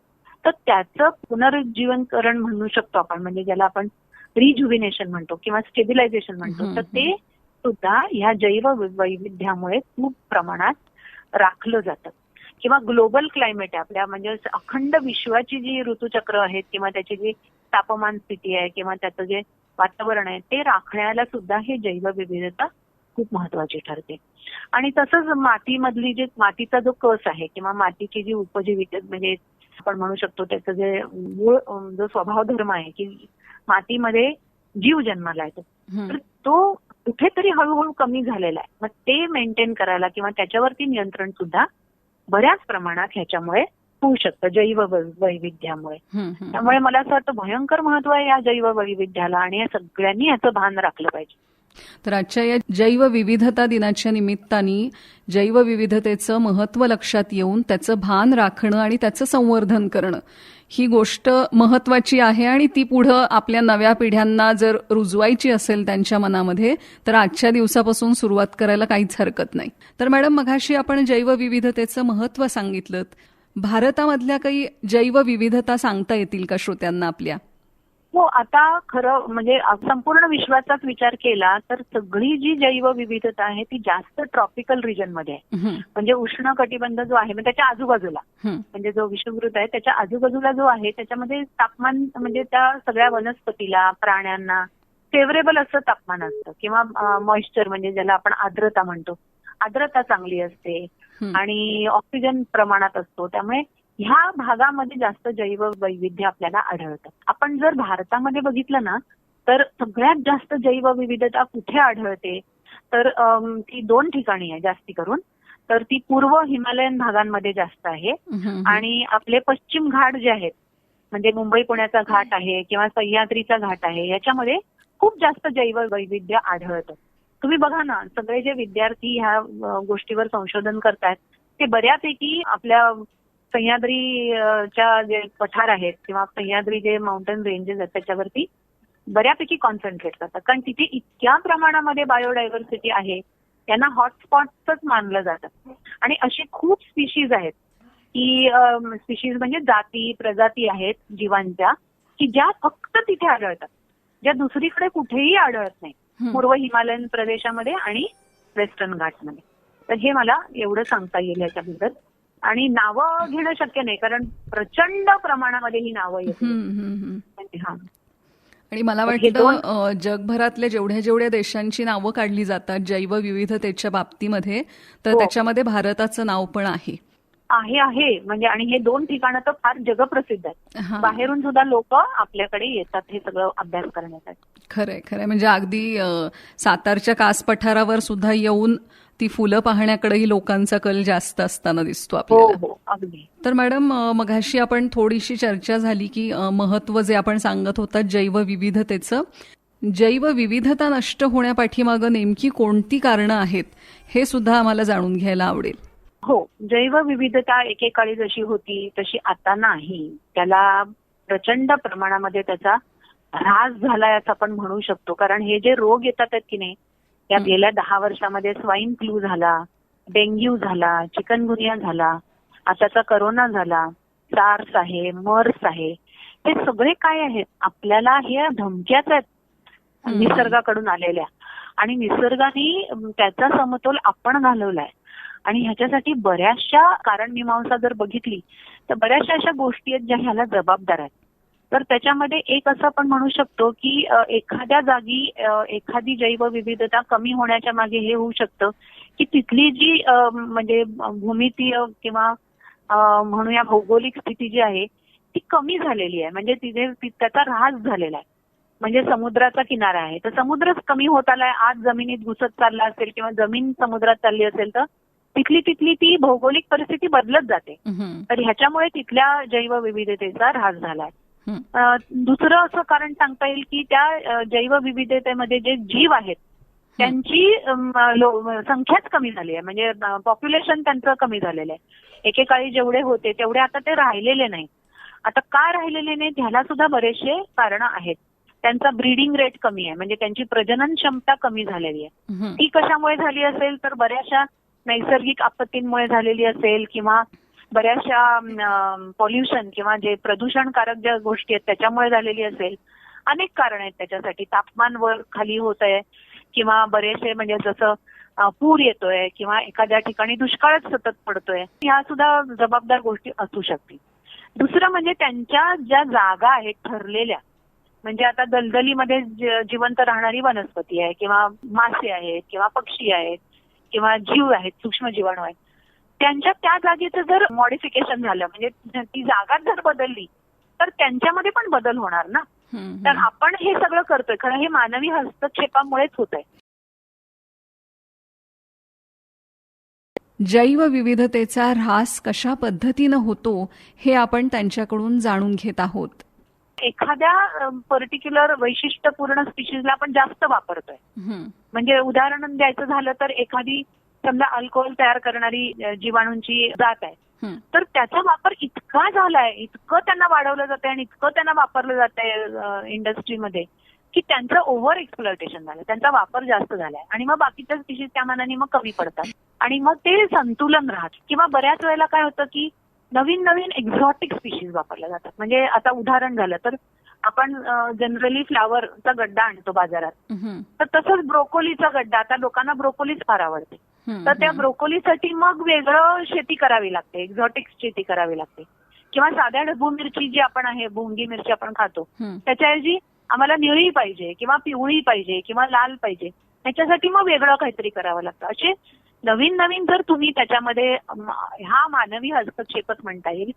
तर त्याचं पुनरुज्जीवनकरण म्हणू शकतो आपण, म्हणजे ज्याला आपण रिज्युविनेशन म्हणतो किंवा स्टेबिलायझेशन म्हणतो. तर ते सुद्धा ह्या जैववैविध्यामुळे खूप प्रमाणात राखलं जातं. किंवा ग्लोबल क्लायमेट आहे आपल्या, म्हणजे अखंड विश्वाची जी ऋतुचक्र आहेत किंवा त्याची जी तापमान स्थिती आहे किंवा त्याचं जे वातावरण आहे ते राखण्याला सुद्धा हे जैवविविधता खूप महत्वाची ठरते. आणि तसंच मातीमधली जे मातीचा जो कस आहे किंवा मातीची जी उपजीविका, म्हणजे आपण म्हणू शकतो त्याचं जे मूळ जो स्वभाव धर्म आहे की मातीमध्ये जीव जन्माला येतो, तर तो कुठेतरी हळूहळू कमी झालेला आहे. मग ते मेंटेन करायला किंवा त्याच्यावरती नियंत्रण सुद्धा बऱ्याच प्रमाणात ह्याच्यामुळे होऊ शकतं जैववैविध्यामुळे. त्यामुळे मला असं वाटतं भयंकर महत्व आहे या जैववैविध्याला आणि या सगळ्यांनी याचं भान राखलं पाहिजे. तर आजच्या या जैवविविधता दिनाच्या निमित्ताने जैवविविधतेचं महत्त्व लक्षात येऊन त्याचं भान राखणं आणि त्याचं संवर्धन करणं ही गोष्ट महत्त्वाची आहे आणि ती पुढं आपल्या नव्या पिढ्यांना जर रुजवायची असेल त्यांच्या मनामध्ये तर आजच्या दिवसापासून सुरुवात करायला काहीच हरकत नाही. तर मॅडम, मघाशी आपण जैवविविधतेचं महत्त्व सांगितलं. भारतामधल्या काही जैवविविधता सांगता येतील का श्रोत्यांना आपल्या? हो, आता खरं म्हणजे संपूर्ण विश्वाचाच विचार केला तर सगळी जी जैवविविधता आहे ती जास्त ट्रॉपिकल रिजन मध्ये आहे. म्हणजे उष्ण कटिबंध जो आहे म्हणजे त्याच्या आजूबाजूला, म्हणजे जो विषुववृत्त आहे त्याच्या आजूबाजूला जो आहे त्याच्यामध्ये तापमान म्हणजे त्या सगळ्या वनस्पतीला प्राण्यांना फेवरेबल असं तापमान असतं किंवा मॉइश्चर म्हणजे ज्याला आपण आर्द्रता म्हणतो, आर्द्रता चांगली असते आणि ऑक्सिजन प्रमाणात असतो. त्यामुळे ह्या भागामध्ये जास्त जैववैविध्य आपल्याला आढळतं. आपण जर भारतामध्ये बघितलं ना तर सगळ्यात जास्त जैवविविधता कुठे आढळते तर ती 2 ठिकाणी आहे जास्ती करून. तर ती पूर्व हिमालयन भागांमध्ये जास्त आहे आणि आपले पश्चिम घाट जे आहेत म्हणजे मुंबई पुण्याचा घाट आहे किंवा सह्याद्रीचा घाट आहे याच्यामध्ये खूप जास्त जैववैविध्य आढळतं. तुम्ही बघा ना, सगळे जे विद्यार्थी ह्या गोष्टीवर संशोधन करतायत ते बऱ्यापैकी आपल्या सह्याद्रीच्या जे पठार आहेत किंवा सह्याद्री जे माउंटेन रेंजेस आहेत त्याच्यावरती बऱ्यापैकी कॉन्सन्ट्रेट करतात, कारण तिथे इतक्या प्रमाणामध्ये बायोडायव्हर्सिटी आहे, त्यांना हॉटस्पॉटच मानलं जातं. आणि अशी खूप स्पीशीज आहेत की स्पीशीज म्हणजे जाती प्रजाती आहेत जीवांच्या की ज्या फक्त तिथे आढळतात, ज्या दुसरीकडे कुठेही आढळत नाही, पूर्व हिमालयन प्रदेशामध्ये आणि वेस्टर्न घाटमध्ये. तर हे मला एवढं सांगता येईल याच्याबद्दल. आणि नावं घेणं शक्य नाही कारण प्रचंड प्रमाणामध्ये ही नावं येतात. आणि मला वाटतं जगभरातल्या जेवढ्या देशांची नावं काढली जातात जैवविविधतेच्या बाबतीमध्ये तर त्याच्यामध्ये भारताचं नाव पण आहे. म्हणजे आणि हे 2 ठिकाणं तर फार जगप्रसिद्ध आहेत. बाहेरून सुद्धा लोक आपल्याकडे येतात हे सगळं अभ्यास करण्यासाठी. खरंय. म्हणजे अगदी सातारच्या कास पठारावर सुद्धा येऊन ती फुलं पाहण्याकडेही लोकांचा कल जास्त असताना दिसतो आपल्याला. हो, अगदी. तर मॅडम, मघाशी आपण थोडीशी चर्चा झाली की महत्व जे आपण सांगत होता जैवविविधतेचं, जैवविविधता नष्ट होण्यापाठीमागं नेमकी कोणती कारणं आहेत हे सुद्धा आम्हाला जाणून घ्यायला आवडेल. हो, जैवविविधता एकेकाळी जशी होती तशी आता नाही. त्याला प्रचंड प्रमाणामध्ये त्याचा ऱ्हास झालाय असं आपण म्हणू शकतो. कारण हे जे रोग येतात की नाही, या गेल्या 10 वर्षामध्ये स्वाईन फ्लू झाला, डेंग्यू झाला, चिकनगुनिया झाला, आताचा करोना झाला, सार्स आहे, मर्स आहे, हे सगळे काय आहेत आपल्याला हे धमक्याच आहेत निसर्गाकडून आलेल्या. आणि निसर्गाने त्याचा समतोल आपण घालवलाय आणि ह्याच्यासाठी बऱ्याचशा कारणमीमांसा जर बघितली तर बऱ्याचशा अशा गोष्टी आहेत ज्या ह्याला जबाबदार आहेत. तर त्याच्यामध्ये एक असं आपण म्हणू शकतो की एखाद्या जागी एखादी जैवविविधता कमी होण्याच्या मागे हे होऊ शकतं की तिथली जी म्हणजे भूमितीय किंवा म्हणूया भौगोलिक स्थिती जी आहे ती कमी झालेली आहे. म्हणजे तिथे त्याचा ऱ्हास झालेला आहे. म्हणजे समुद्राचा किनारा आहे तर समुद्रच कमी होत आलाय, आज जमिनीत घुसत चालला असेल किंवा जमीन समुद्रात चालली असेल तर तिथली ती भौगोलिक परिस्थिती बदलत जाते. तर ह्याच्यामुळे तिथल्या जैवविविधतेचा ऱ्हास झालाय. दुसरं असं कारण सांगता येईल की त्या जैवविविधतेमध्ये जे जीव आहेत त्यांची संख्याच कमी झाली आहे. म्हणजे पॉप्युलेशन त्यांचं कमी झालेलं आहे. एकेकाळी जेवढे होते तेवढे आता ते राहिलेले नाही. आता का राहिलेले नाही ह्याला सुद्धा बरेचसे कारण आहेत. त्यांचा ब्रीडिंग रेट कमी आहे, म्हणजे त्यांची प्रजनन क्षमता कमी झालेली आहे. ती कशामुळे झाली असेल तर बऱ्याचशा नैसर्गिक आपत्तींमुळे झालेली असेल किंवा बऱ्याचशा पॉल्युशन किंवा जे प्रदूषणकारक ज्या गोष्टी आहेत त्याच्यामुळे झालेली असेल. अनेक कारण आहेत त्याच्यासाठी. तापमान वर खाली होत आहे किंवा बरेचसे म्हणजे जसं पूर येतोय किंवा एखाद्या ठिकाणी दुष्काळच सतत पडतोय, ह्या सुद्धा जबाबदार गोष्टी असू शकतील. दुसरं म्हणजे त्यांच्या ज्या जागा आहेत ठरलेल्या, म्हणजे आता दलदलीमध्ये जिवंत राहणारी वनस्पती आहे किंवा मासे आहेत किंवा पक्षी आहेत किंवा जीव आहेत, सूक्ष्म जीवाणू आहेत, त्यांच्या त्या जागेचं जर मॉडिफिकेशन झालं म्हणजे ती जागा जर बदलली तर त्यांच्यामध्ये पण बदल होणार ना. तर आपण हे सगळं करतोय, खरं हे मानवी हस्तक्षेपामुळेच होत आहे. जैवविविधतेचा ऱ्हास कशा पद्धतीनं होतो हे आपण त्यांच्याकडून जाणून घेत आहोत. एखाद्या पर्टिक्युलर वैशिष्ट्यपूर्ण स्पीशीजला आपण जास्त वापरतोय. म्हणजे उदाहरण द्यायचं झालं तर एखादी समजा अल्कोहोल तयार करणारी जीवाणूंची जात आहे, तर त्याचा वापर इतका झालाय, इतकं त्यांना वाढवलं जातंय आणि इतकं त्यांना वापरलं जातंय इंडस्ट्रीमध्ये की त्यांचं ओव्हर एक्सप्लॉयटेशन झालं, त्यांचा वापर जास्त झालाय आणि मग बाकीच्या स्पीशीज त्या मानाने मग कमी पडतात आणि मग ते संतुलन राहत. किंवा बऱ्याच वेळेला काय होतं की नवीन नवीन एक्झॉटिक स्पीशीज वापरल्या जातात. म्हणजे आता उदाहरण झालं तर आपण जनरली फ्लावरचा गड्डा आणतो बाजारात, तर तसंच ब्रोकोलीचा गड्डा, आता लोकांना ब्रोकोलीच फार आवडते, तर त्या ब्रोकोलीसाठी मग वेगळं शेती करावी लागते, एक्झॉटिक शेती करावी लागते. किंवा साध्या ढबू मिरची जी आपण आहे, भोंगी मिरची आपण खातो, त्याच्याऐवजी आम्हाला निळी पाहिजे किंवा पिवळी पाहिजे किंवा लाल पाहिजे, त्याच्यासाठी मग वेगळं काहीतरी करावं लागतं. असे नवीन नवीन जर तुम्ही त्याच्यामध्ये हा मानवी हस्तक्षेपच म्हणता येईल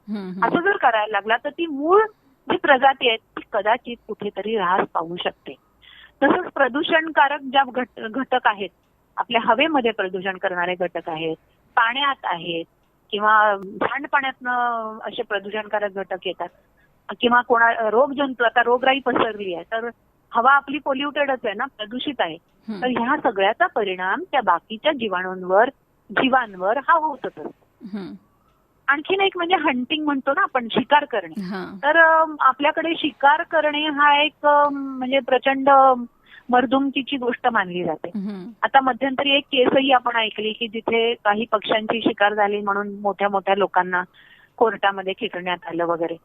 असं जर करायला लागला तर ती मूळ जी प्रजाती आहे ती कदाचित कुठेतरी ऱ्हास पावू शकते. तसंच प्रदूषणकारक ज्या घटक आहेत, आपल्या हवेमध्ये प्रदूषण करणारे घटक आहेत, पाण्यात आहेत किंवा सांडपाण्यातनं असे प्रदूषणकारक घटक येतात किंवा रोगजंतू, आता रोगराई पसरली आहे तर हवा आपली पोल्युटेडच आहे ना, प्रदूषित आहे, तर ह्या सगळ्याचा परिणाम त्या बाकीच्या जीवांवर हा होतच असतो. आणखीन एक म्हणजे हंटिंग म्हणतो ना आपण, शिकार करणे. तर आपल्याकडे शिकार करणे हा एक म्हणजे प्रचंड मर्दुमकीची गोष्ट मानली जाते. आता मध्यंतरी एक केसही आपण ऐकली की जिथे काही पक्ष्यांची शिकार झाली म्हणून मोठ्या मोठ्या लोकांना कोर्टामध्ये खेचण्यात आलं वगैरे.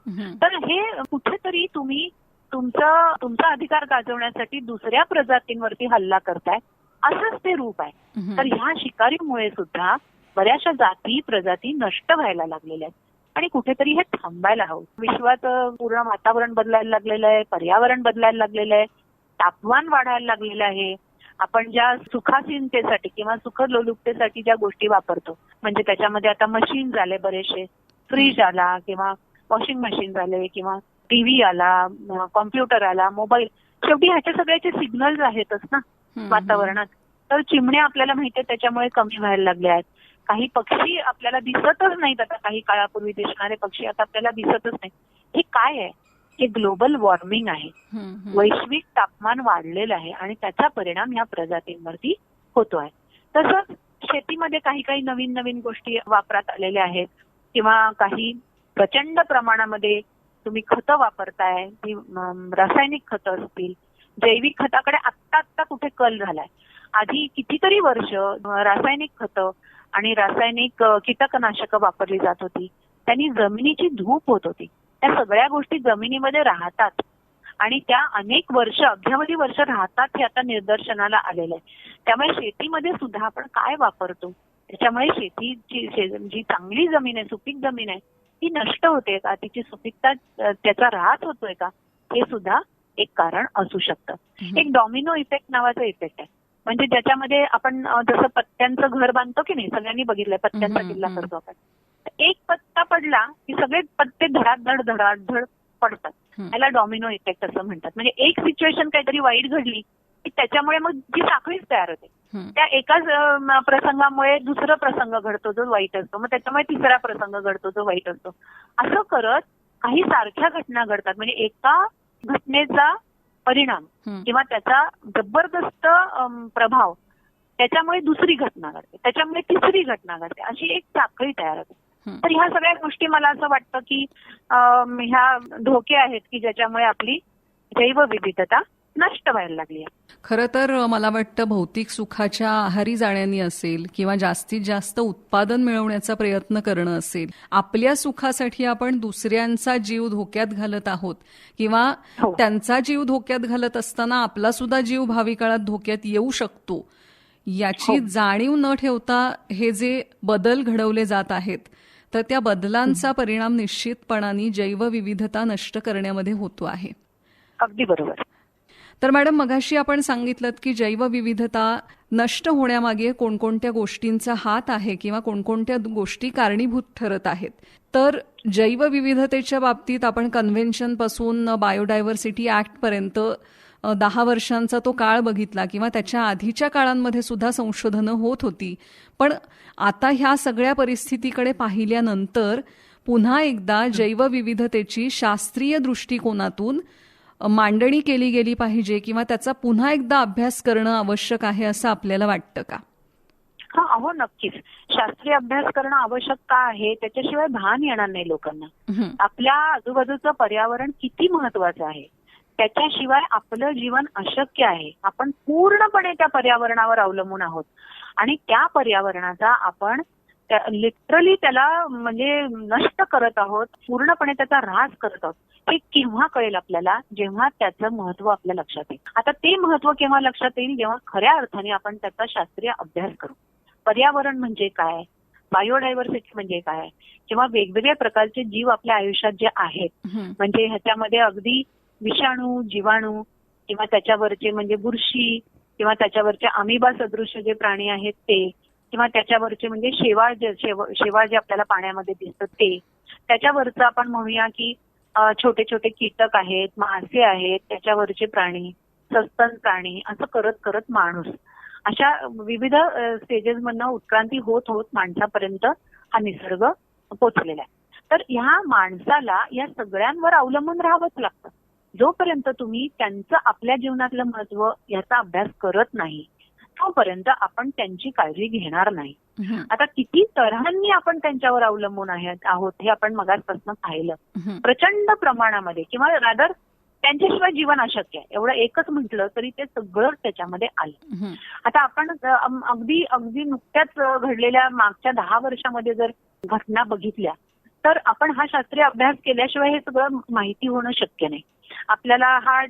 तर हे कुठेतरी तुम्ही तुमचा अधिकार गाजवण्यासाठी दुसऱ्या प्रजातींवरती हल्ला करताय, असंच ते रूप आहे. तर ह्या शिकारीमुळे सुद्धा बऱ्याचशा जाती प्रजाती नष्ट व्हायला लागलेल्या आहेत आणि कुठेतरी हे थांबायला हवं. विश्वाचं पूर्ण वातावरण बदलायला लागलेलं आहे, पर्यावरण बदलायला लागलेलं आहे, तापमान वाढायला लागलेलं आहे. आपण ज्या सुखासीनतेसाठी किंवा सुखलोलुपतेसाठी ज्या गोष्टी वापरतो, म्हणजे त्याच्यामध्ये आता मशीन झाले बरेचसे, फ्रीज आला किंवा वॉशिंग मशीन झाले किंवा टीव्ही आला, कॉम्प्युटर आला, मोबाईल, शेवटी ह्याच्या सगळ्याचे सिग्नल्स आहेतच ना वातावरणात. तर चिमण्या आपल्याला माहितीये त्याच्यामुळे कमी व्हायला लागल्या आहेत. काही पक्षी आपल्याला दिसतच नाहीत, आता काही काळापूर्वी दिसणारे पक्षी आता आपल्याला दिसतच नाही. हे काय आहे? हे ग्लोबल वॉर्मिंग आहे, वैश्विक तापमान वाढलेलं आहे आणि त्याचा परिणाम ह्या प्रजातींवरती होतोय. तसंच शेतीमध्ये काही काही नवीन नवीन गोष्टी वापरात आलेल्या आहेत किंवा काही प्रचंड प्रमाणामध्ये तुम्ही खतं वापरताय, ती रासायनिक खतं असतील, जैविक खताकडे आत्ता कुठे कल झालाय. आधी कितीतरी वर्ष रासायनिक खतं आणि रासायनिक कीटकनाशकं वापरली जात होती, त्यांनी जमिनीची धूप होत होती. त्या सगळ्या गोष्टी जमिनीमध्ये राहतात आणि त्या अनेक वर्ष, अब्जावधी वर्ष राहतात, हे आता निदर्शनाला आलेलं आहे. त्यामुळे शेतीमध्ये सुद्धा आपण काय वापरतो त्याच्यामुळे शेतीची जी चांगली जमीन आहे, सुपीक जमीन आहे, ती नष्ट होते का, तिची सुपीकता, त्याचा ऱ्हास होतोय का, हे सुद्धा एक कारण असू शकतं. एक डॉमिनो इफेक्ट नावाचा इफेक्ट आहे, म्हणजे ज्याच्यामध्ये आपण जसं पत्त्यांचं घर बांधतो की नाही, सगळ्यांनी बघितलंय पत्त्यांचा किल्ला करतो आपण. एक पत्ता पडला की सगळे पत्ते धडाधड पडतात, याला डॉमिनो इफेक्ट असं म्हणतात. म्हणजे एक सिच्युएशन काहीतरी वाईट घडली की त्याच्यामुळे मग जी साखळीच तयार होते. त्या एकाच प्रसंगामुळे दुसरा प्रसंग घडतो जो वाईट असतो, मग त्याच्यामुळे तिसरा प्रसंग घडतो जो वाईट असतो. असं करत काही सारख्या घटना घडतात. म्हणजे एका घटनेचा परिणाम किंवा त्याचा जबरदस्त प्रभाव, त्याच्यामुळे दुसरी घटना घडते, त्याच्यामुळे तिसरी घटना घडते, अशी एक साखळी तयार होते. तर ह्या सगळ्या गोष्टी मला असं वाटतं की ह्या धोके आहेत की ज्याच्यामुळे आपली जैवविविधता नष्ट व्हायला लागली आहे. खरं तर मला वाटतं भौतिक सुखाच्या आहारी जाण्यानी असेल किंवा जास्तीत जास्त उत्पादन मिळवण्याचा प्रयत्न करणं असेल, आपल्या सुखासाठी आपण दुसऱ्यांचा जीव धोक्यात घालत आहोत किंवा हो. त्यांचा जीव धोक्यात घालत असताना आपला सुद्धा जीव भावी काळात धोक्यात येऊ शकतो याची जाणीव न ठेवता हे जे बदल घडवले जात आहेत तर त्या बदलांचा परिणाम निश्चितपणाने जैवविविधता नष्ट करण्यामध्ये होतो आहे. अगदी बरोबर. तर मॅडम मगाशी आपण सांगितलं की जैवविविधता नष्ट होण्यामागे कोणकोणत्या गोष्टींचा हात आहे किंवा कोणकोणत्या गोष्टी कारणीभूत ठरत आहेत. तर जैवविविधतेच्या बाबतीत आपण कन्व्हेन्शनपासून बायोडायव्हर्सिटी ॲक्टपर्यंत 10 वर्षांचा तो काळ बघितला किंवा त्याच्या आधीच्या काळांमध्ये सुद्धा संशोधनं होत होती. पण आता ह्या सगळ्या परिस्थितीकडे पाहिल्यानंतर पुन्हा एकदा जैवविविधतेची शास्त्रीय दृष्टिकोनातून मांडणी केली गेली पाहिजे किंवा त्याचा पुन्हा एकदा अभ्यास करणं आवश्यक आहे असं आपल्याला वाटतं का? हो, नक्कीच. शास्त्रीय अभ्यास करणं आवश्यक का आहे त्याच्याशिवाय भान येणार नाही लोकांना. आपल्या आजूबाजूचं पर्यावरण किती महत्वाचं आहे, त्याच्याशिवाय आपलं जीवन अशक्य आहे. आपण पूर्णपणे त्या पर्यावरणावर अवलंबून आहोत आणि त्या पर्यावरणाचा आपण लिटरली त्याला म्हणजे नष्ट करत आहोत, पूर्णपणे त्याचा ऱ्हास करत आहोत. हे केव्हा कळेल आपल्याला, जेव्हा त्याचं महत्व आपल्या लक्षात येईल. आता ते महत्व केव्हा लक्षात येईल, जेव्हा खऱ्या अर्थाने आपण त्याचा शास्त्रीय अभ्यास करू. पर्यावरण म्हणजे काय, बायोडायव्हर्सिटी म्हणजे काय, किंवा वेगवेगळ्या प्रकारचे जीव आपल्या आयुष्यात जे आहेत, म्हणजे ह्याच्यामध्ये अगदी विषाणू, जीवाणू किंवा त्याच्यावरचे म्हणजे बुरशी किंवा त्याच्यावरचे अमिबा सदृश्य जे प्राणी आहेत ते, किंवा त्याच्यावरचे म्हणजे शेवाळ जे आपल्याला पाण्यामध्ये दिसतं ते, त्याच्यावरचं आपण म्हणूया की छोटे छोटे कीटक आहेत, मासे आहेत, त्याच्यावरचे प्राणी, सस्तन प्राणी, असं करत करत माणूस, अशा विविध स्टेजेसमधनं उत्क्रांती होत होत माणसापर्यंत हा निसर्ग पोचलेला आहे. तर ह्या माणसाला या सगळ्यांवर अवलंबून राहावंच लागतं. जोपर्यंत तुम्ही त्यांचं आपल्या जीवनातलं महत्व याचा अभ्यास करत नाही तोपर्यंत आपण त्यांची काळजी घेणार नाही. आता किती तऱ्हांनी आपण त्यांच्यावर अवलंबून आहोत हे आपण मगाचपासून पाहिलं. प्रचंड प्रमाणामध्ये, किंवा रादर त्यांच्याशिवाय जीवन अशक्य आहे एवढं एकच म्हटलं तरी ते सगळं त्याच्यामध्ये आलं. आता आपण अगदी अगदी नुकत्याच घडलेल्या मागच्या 10 वर्षामध्ये जर घटना बघितल्या तर आपण हा शास्त्रीय अभ्यास केल्याशिवाय हे सगळं माहिती होणं शक्य नाही. आपल्याला हा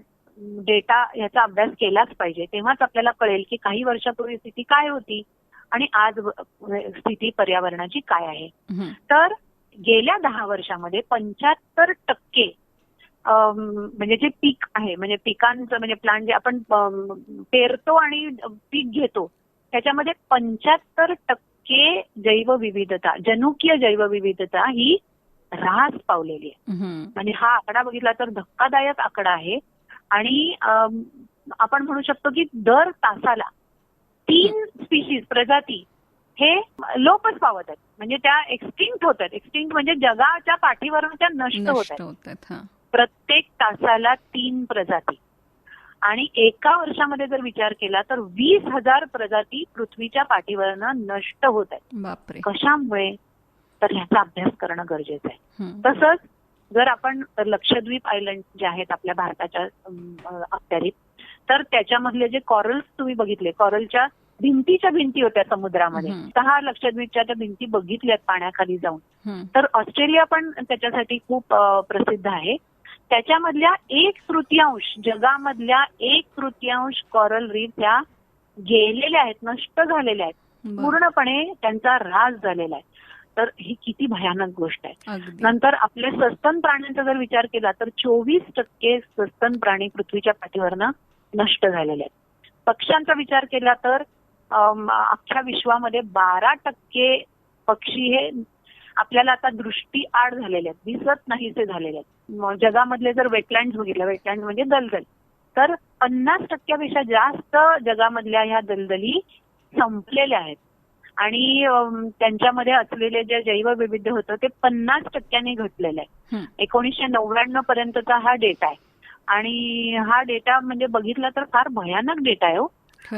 डेटा याचा अभ्यास केलाच पाहिजे, तेव्हाच आपल्याला कळेल की काही वर्षापूर्वी स्थिती काय होती आणि आज स्थिती पर्यावरणाची काय आहे. तर गेल्या 10 वर्षामध्ये 75% म्हणजे जे पीक आहे, म्हणजे पिकांचं म्हणजे प्लांट जे आपण पेरतो आणि पीक घेतो त्याच्यामध्ये 75% जैवविविधता, जनुकीय जैवविविधता ही ऱ्हास पावलेली आहे. म्हणजे हा आकडा बघितला तर धक्कादायक आकडा आहे. आणि आपण म्हणू शकतो की दर तासाला 3 स्पीशीज, प्रजाती हे लोपच पावत आहेत, म्हणजे त्या एक्सटिंक्ट होत आहेत. एक्सटिंक्ट म्हणजे जगाच्या पाठीवरून त्या नष्ट होत आहेत. प्रत्येक तासाला 3 प्रजाती. आणि एका वर्षामध्ये जर विचार केला तर 20,000 प्रजाती पृथ्वीच्या पाठीवरनं नष्ट होत आहेत. कशामुळे, तर ह्याचा अभ्यास करणं गरजेचं आहे. तसंच जर आपण लक्षद्वीप आयलंड जे आहेत आपल्या भारताच्या अखत्यारीत, तर त्याच्यामधले जे कॉरल्स तुम्ही बघितले, कॉरलच्या भिंतीच्या भिंती होत्या समुद्रामध्ये, 6 लक्षद्वीपच्या त्या भिंती बघितल्यात पाण्याखाली जाऊन. तर ऑस्ट्रेलिया पण त्याच्यासाठी खूप प्रसिद्ध आहे. त्याच्यामधल्या 1/3 जगामधल्या 1/3 कॉरल रीफ ह्या गेलेल्या आहेत, नष्ट झालेल्या आहेत, पूर्णपणे त्यांचा ऱ्हास झालेला आहे. तर ही किती भयानक गोष्ट आहे. नंतर आपल्या सस्तन प्राण्यांचा जर विचार केला तर 24% सस्तन प्राणी पृथ्वीच्या पाठीवरनं नष्ट झालेले आहेत. पक्ष्यांचा विचार केला तर अख्ख्या विश्वामध्ये 12% पक्षी हे आपल्याला आता दृष्टी आड झालेले आहेत, दिसत नाहीसे झालेले आहेत. जगामधले जर वेटलँड बघितलं, वेटलँड म्हणजे दलदल, तर 50% जास्त जगामधल्या ह्या दलदली संपलेल्या आहेत. आणि त्यांच्यामध्ये असलेले जे जैवविविध होतं ते 50% घटलेलं आहे. 1999 पर्यंतचा हा डेटा आहे. आणि हा डेटा म्हणजे बघितला तर फार भयानक डेटा आहे.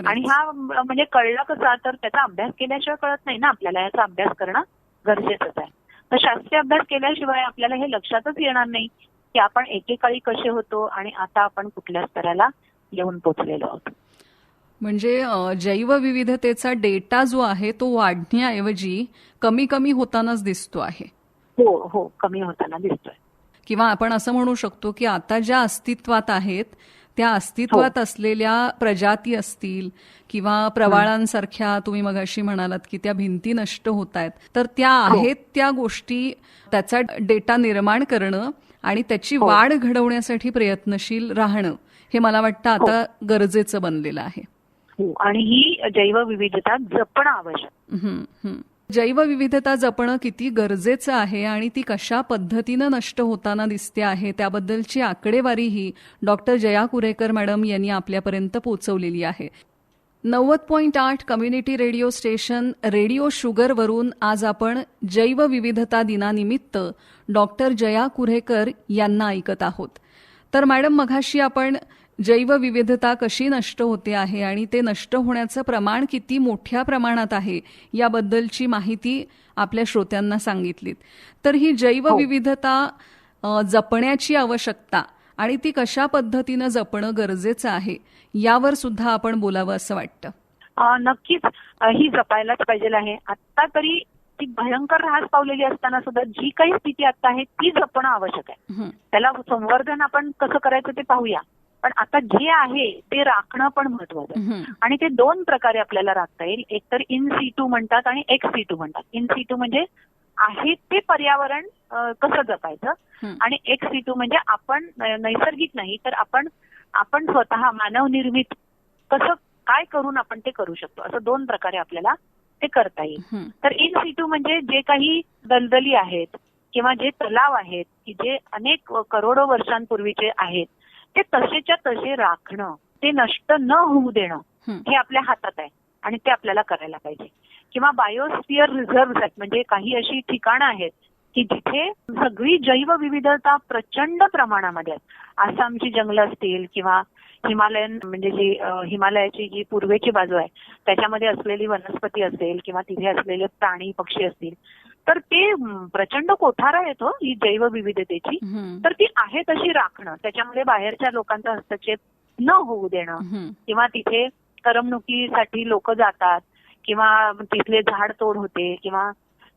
आणि हा म्हणजे कळला कसा, तर त्याचा अभ्यास केल्याशिवाय कळत नाही ना आपल्याला. याचा अभ्यास करणं गरजेचंच आहे. तर शास्त्रीय अभ्यास केल्याशिवाय आपल्याला हे लक्षातच येणार नाही की आपण एकेकाळी कसे होतो आणि आता आपण कुठल्या स्तराला येऊन पोचलेलो आहोत. म्हणजे जैवविविधतेचा डेटा जो आहे तो वाढण्याऐवजी कमी कमी होतानाच दिसतो आहे. हो हो, कमी होताना दिसतोय. किंवा आपण असं म्हणू शकतो की आता ज्या अस्तित्वात आहेत त्या हो. अस्तित्वात असलेल्या प्रजाती असतील किंवा प्रवाळांसारख्या तुम्ही मगाशी म्हणालात की त्या भिंती नष्ट होत आहेत, तर त्या हो. आहेत त्या गोष्टी त्याचा डेटा निर्माण करणं आणि त्याची हो. वाढ घडवण्यासाठी प्रयत्नशील राहणं हे मला वाटतं हो. आता गरजेचं बनलेलं आहे. हो, आणि ही जैवविविधता जपणं आवश्यक. हं, हं. जैवविविधता जपणं किती गरजेचं आहे आणि ती कशा पद्धतीनं नष्ट होताना दिसते आहे त्याबद्दलची आकडेवारीही डॉक्टर जया कुरेकर मॅडम यांनी आपल्यापर्यंत पोहोचवलेली आहे. 90.8 कम्युनिटी रेडिओ स्टेशन रेडिओ शुगरवरून आज आपण जैवविविधता दिनानिमित्त डॉक्टर जया कुरेकर यांना ऐकत आहोत. तर मॅडम, मघाशी आपण जैवविविधता कशी नष्ट होते आहे आणि ते नष्ट होण्याचं प्रमाण किती मोठ्या प्रमाणात आहे याबद्दलची माहिती आपल्या श्रोत्यांना सांगितलीत. तर ही जैवविविधता जपण्याची आवश्यकता आणि ती कशा पद्धतीनं जपणं गरजेचं आहे यावर सुद्धा आपण बोलावं असं वाटतं. नक्कीच ही जपायलाच पाहिजे आहे. आता तरी ती भयंकर ऱ्हास पावलेली असताना सुद्धा जी काही स्थिती आता आहे ती जपणं आवश्यक आहे. त्याला संवर्धन आपण कसं करायचं ते पाहूया. पण आता जे आहे ते राखणं पण महत्वाचं आहे. आणि ते दोन प्रकारे आपल्याला राखता येईल. एक तर इन सिटू म्हणतात आणि एक्स सिटू म्हणतात. इन सिटू म्हणजे आहे ते पर्यावरण कसं जपायचं आणि एक्स सिटू म्हणजे आपण नैसर्गिक नाही तर आपण स्वतः मानवनिर्मित कसं काय करून आपण ते करू शकतो, असं दोन प्रकारे आपल्याला ते करता येईल. तर इन सिटू म्हणजे जे काही दलदली आहेत किंवा जे तलाव आहेत की जे अनेक करोडो वर्षांपूर्वीचे आहेत ते तसेच्या तसे राखणं, ते नष्ट न होऊ देणं हे आपल्या हातात आहे आणि ते आपल्याला करायला पाहिजे. किंवा बायोस्फिअर रिझर्व्ह आहेत, म्हणजे काही अशी ठिकाणं आहेत की जिथे सगळी जैवविविधता प्रचंड प्रमाणामध्ये आहे. आसामची जंगलं असतील किंवा हिमालयन म्हणजे जी हिमालयाची जी पूर्वेची बाजू आहे त्याच्यामध्ये असलेली वनस्पती असेल किंवा तिथे असलेले प्राणी पक्षी असतील, तर ते प्रचंड कोठार आहेत ही जैवविविधतेची. तर ती आहे तशी राखणं, त्याच्यामध्ये बाहेरच्या लोकांचा हस्तक्षेप न होऊ देणं किंवा तिथे करमणुकीसाठी लोक जातात किंवा तिथले झाड तोड होते किंवा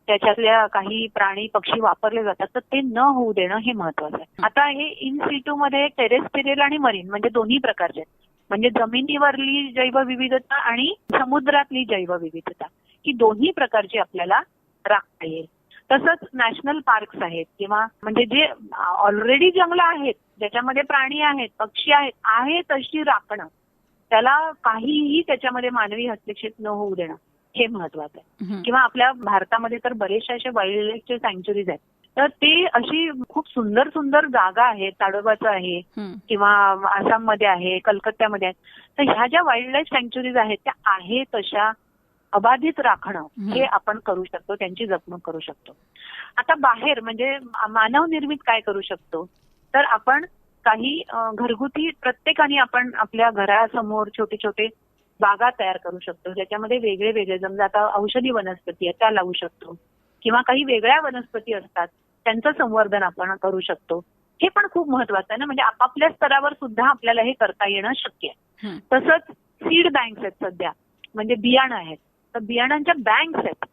त्याच्यातल्या काही प्राणी पक्षी वापरले जातात तर ते न होऊ देणं हे महत्वाचं आहे. आता हे इन सिटू मध्ये टेरेस्ट्रियल आणि मरीन म्हणजे दोन्ही प्रकारचे आहेत. म्हणजे जमिनीवरली जैवविविधता आणि समुद्रातली जैवविविधता ही दोन्ही प्रकारची आपल्याला राखता येईल. तसंच नॅशनल पार्क्स आहेत किंवा म्हणजे जे ऑलरेडी जंगलं आहेत ज्याच्यामध्ये प्राणी आहेत पक्षी आहेत तशी राखणं, त्याला काहीही त्याच्यामध्ये मानवी हस्तक्षेप न होऊ देणं हे महत्वाचं आहे. किंवा आपल्या भारतामध्ये तर बरेचसे असे वाईल्ड लाईफचे सँच्युरीज आहेत, तर ते अशी खूप सुंदर सुंदर जागा आहेत. ताडोबाचं आहे किंवा आसाममध्ये आहे, कलकत्त्यामध्ये आहे. तर ह्या ज्या वाईल्ड लाईफ सँच्युरीज आहेत त्या आहे तशा अबाधित राखणं हे आपण करू शकतो, त्यांची जपणूक करू शकतो. आता बाहेर म्हणजे मानव निर्मित काय करू शकतो, तर आपण काही घरगुती प्रत्येकाने आपण आपल्या घरासमोर छोटे छोटे बागा तयार करू शकतो, ज्याच्यामध्ये वेगळे वेगळे समजा आता औषधी वनस्पती आहेत त्या लावू शकतो किंवा काही वेगळ्या वनस्पती असतात त्यांचं संवर्धन आपण करू शकतो. हे पण खूप महत्वाचं आहे ना, म्हणजे आपापल्या स्तरावर सुद्धा आपल्याला हे करता येणं शक्य आहे. तसंच सीड बँक्स आहेत सध्या, म्हणजे बियाणं आहेत तर बियाणांच्या बँक्स आहेत.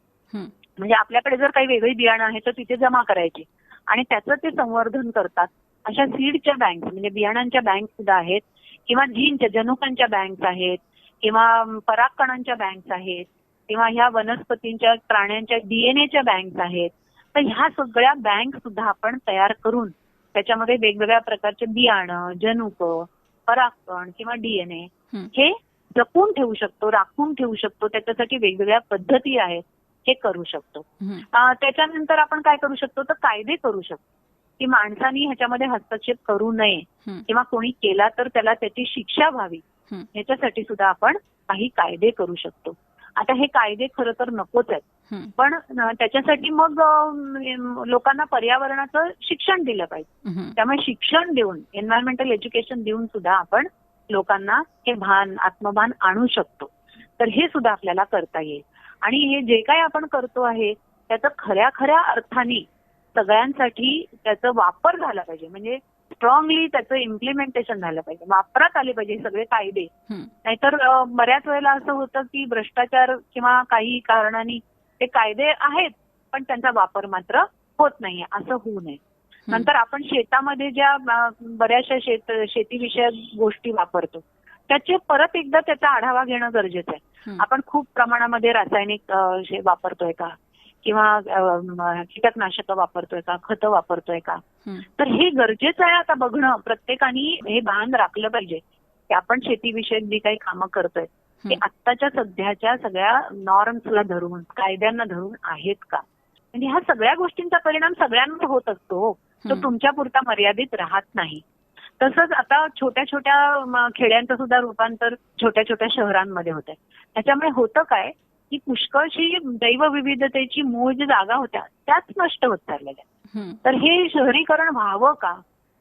म्हणजे आपल्याकडे जर काही वेगळी बियाणं आहेत तर तिथे जमा करायची आणि त्याचं ते संवर्धन करतात. अशा सीडच्या बँक्स म्हणजे बियाणांच्या बँक सुद्धा आहेत किंवा जीनच्या जनुकांच्या बँक्स आहेत किंवा परागकणांच्या बँक्स आहेत किंवा ह्या वनस्पतींच्या प्राण्यांच्या डीएनएच्या बँक्स आहेत. तर ह्या सगळ्या बँक सुद्धा आपण तयार करून त्याच्यामध्ये वेगवेगळ्या प्रकारचे बियाणं, जनुक, परागकण किंवा डीएनए हे जपून ठेवू शकतो, राखून ठेवू शकतो. त्याच्यासाठी वेगवेगळ्या पद्धती आहेत, हे करू शकतो. त्याच्यानंतर आपण काय करू शकतो तर कायदे करू शकतो की माणसांनी ह्याच्यामध्ये हस्तक्षेप करू नये किंवा कोणी केला तर त्याला त्याची शिक्षा व्हावी, ह्याच्यासाठी सुद्धा आपण काही कायदे करू शकतो. आता हे कायदे खरं तर नकोच आहेत, पण त्याच्यासाठी मग लोकांना पर्यावरणाचं शिक्षण दिलं पाहिजे. त्यामुळे शिक्षण देऊन, एन्व्हायरमेंटल एज्युकेशन देऊन सुद्धा आपण लोकांना हे भान, आत्मभान आणू शकतो. तर हे सुद्धा आपल्याला करता येईल. आणि हे जे काही आपण करतो आहे त्याचं खऱ्या खऱ्या अर्थाने सगळ्यांसाठी त्याचा वापर झाला पाहिजे. म्हणजे स्ट्रॉंगली त्याचं इम्प्लिमेंटेशन झालं पाहिजे, वापरात आले पाहिजे हे सगळे कायदे. हं. नाहीतर बऱ्याच वेळेला असं होतं की भ्रष्टाचार किंवा काही कारणांनी ते कायदे आहेत पण त्यांचा वापर मात्र होत नाहीये, असं होऊ नये. नंतर आपण शेतामध्ये ज्या बऱ्याचशा शेतीविषयक गोष्टी वापरतो त्याचे परत एकदा त्याचा आढावा घेणं गरजेचं आहे. आपण खूप प्रमाणामध्ये रासायनिक वापरतोय का किंवा कीटकनाशकं वापरतोय का, खतं वापरतोय का, तर हे गरजेचं आहे आता बघणं. प्रत्येकाने हे भान राखलं पाहिजे की आपण शेतीविषयक जी काही कामं करतोय ते आत्ताच्या सध्याच्या सगळ्या नॉर्म्सला धरून, कायद्यांना धरून आहेत का. म्हणजे ह्या सगळ्या गोष्टींचा परिणाम सगळ्यांवर होत असतो, तो तुमच्या पुरता मर्यादित राहत नाही. तसंच आता छोट्या छोट्या खेड्यांचं सुद्धा रूपांतर छोट्या छोट्या शहरांमध्ये होत आहे. त्याच्यामुळे होतं काय की पुष्कळशी जैवविविधतेची मूळ जी जागा होत्या त्याच नष्ट होत चाललेल्या. तर हे शहरीकरण व्हावं का,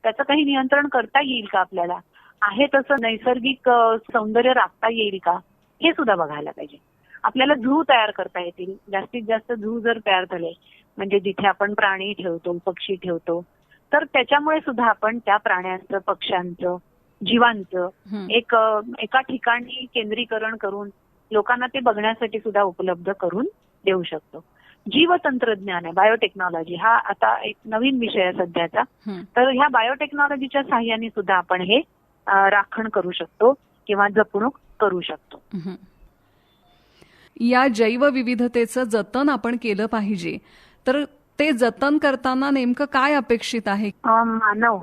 त्याचं काही नियंत्रण करता येईल का, आपल्याला आहे तसं नैसर्गिक सौंदर्य राखता येईल का, हे सुद्धा बघायला पाहिजे. आपल्याला झू तयार करता येतील, जास्तीत जास्त झू जर तयार झाले म्हणजे जिथे आपण प्राणी ठेवतो, पक्षी ठेवतो, तर त्याच्यामुळे सुद्धा आपण त्या प्राण्यांचं, पक्ष्यांचं, जीवांचं एका ठिकाणी केंद्रीकरण करून लोकांना ते बघण्यासाठी सुद्धा उपलब्ध करून देऊ शकतो. जीवतंत्रज्ञान आहे, बायोटेक्नॉलॉजी हा आता एक नवीन विषय आहे सध्याचा. तर ह्या बायोटेक्नॉलॉजीच्या साहाय्याने सुद्धा आपण हे राखण करू शकतो किंवा जपणूक करू शकतो. या जैवविविधतेचं जतन आपण केलं पाहिजे, तर ते जतन करताना नेमकं काय अपेक्षित आहे? मानव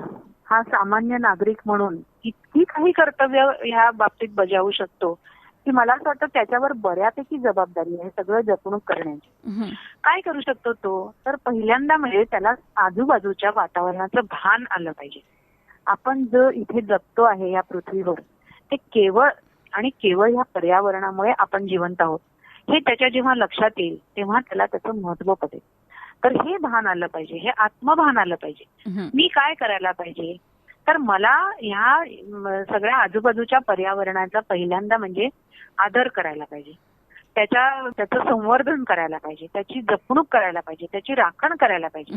हा सामान्य नागरिक म्हणून इतकी काही कर्तव्य ह्या बाबतीत बजावू शकतो की मला असं वाटतं त्याच्यावर बऱ्यापैकी जबाबदारी आहे सगळं जपणूक करण्याची. काय करू शकतो तो, तर पहिल्यांदा म्हणजे त्याला आजूबाजूच्या वातावरणाचं भान आलं पाहिजे. आपण जो इथे जगतो आहे या पृथ्वीवर ते केवळ आणि केवळ या पर्यावरणामुळे आपण जिवंत आहोत हे त्याच्या जेव्हा लक्षात येईल तेव्हा त्याला त्याचं महत्व पडेल. तर हे भान आलं पाहिजे, हे आत्मभान आलं पाहिजे. मी काय करायला पाहिजे, तर मला ह्या सगळ्या आजूबाजूच्या पर्यावरणाचा पहिल्यांदा म्हणजे आदर करायला पाहिजे, त्याचं संवर्धन करायला पाहिजे, त्याची जपणूक करायला पाहिजे, त्याची राखण करायला पाहिजे.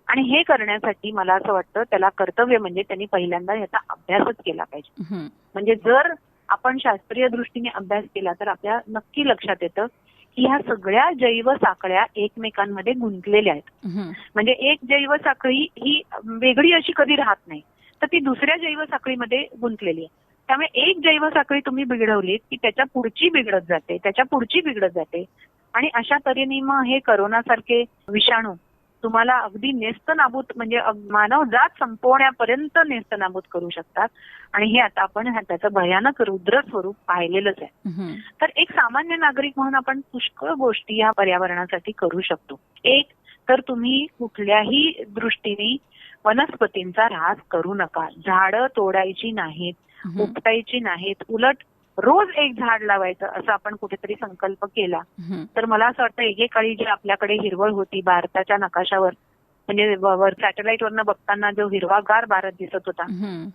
आणि हे करण्यासाठी मला असं वाटतं त्याला कर्तव्य म्हणजे त्यांनी पहिल्यांदा याचा अभ्यासच केला पाहिजे. म्हणजे जर आपण शास्त्रीय दृष्टीने अभ्यास केला तर आपल्या नक्की लक्षात येतं की ह्या सगळ्या जैव साखळ्या एकमेकांमध्ये गुंतलेल्या आहेत. म्हणजे एक जैव साखळी ही वेगळी अशी कधी राहत नाही, तर ती दुसऱ्या जैव साखळीमध्ये गुंतलेली आहे. त्यामुळे एक जैव साखळी तुम्ही बिघडवलीत की त्याच्या पुढची बिघडत जाते, त्याच्या पुढची बिघडत जाते. आणि अशा तऱ्हेने मग हे करोनासारखे विषाणू तुम्हाला अगदी नेस्तनाबूत म्हणजे मानवजात संपवण्यापर्यंत नेस्तनाबूत करू शकतात. आणि हे आता आपण त्याचं भयानक रुद्र स्वरूप पाहिलेलंच आहे. तर एक सामान्य नागरिक म्हणून आपण पुष्कळ गोष्टी या पर्यावरणासाठी करू शकतो. एक तर तुम्ही कुठल्याही दृष्टीने वनस्पतींचा ऱ्हास करू नका. झाडं तोडायची नाहीत, उपटायची नाहीत, उलट रोज एक झाड लावायचं असं आपण कुठेतरी संकल्प केला तर मला असं वाटतं एकेकाळी जी आपल्याकडे हिरवळ होती भारताच्या नकाशावर, म्हणजे सॅटेलाइट वरनं बघताना जो हिरवागार भारत दिसत होता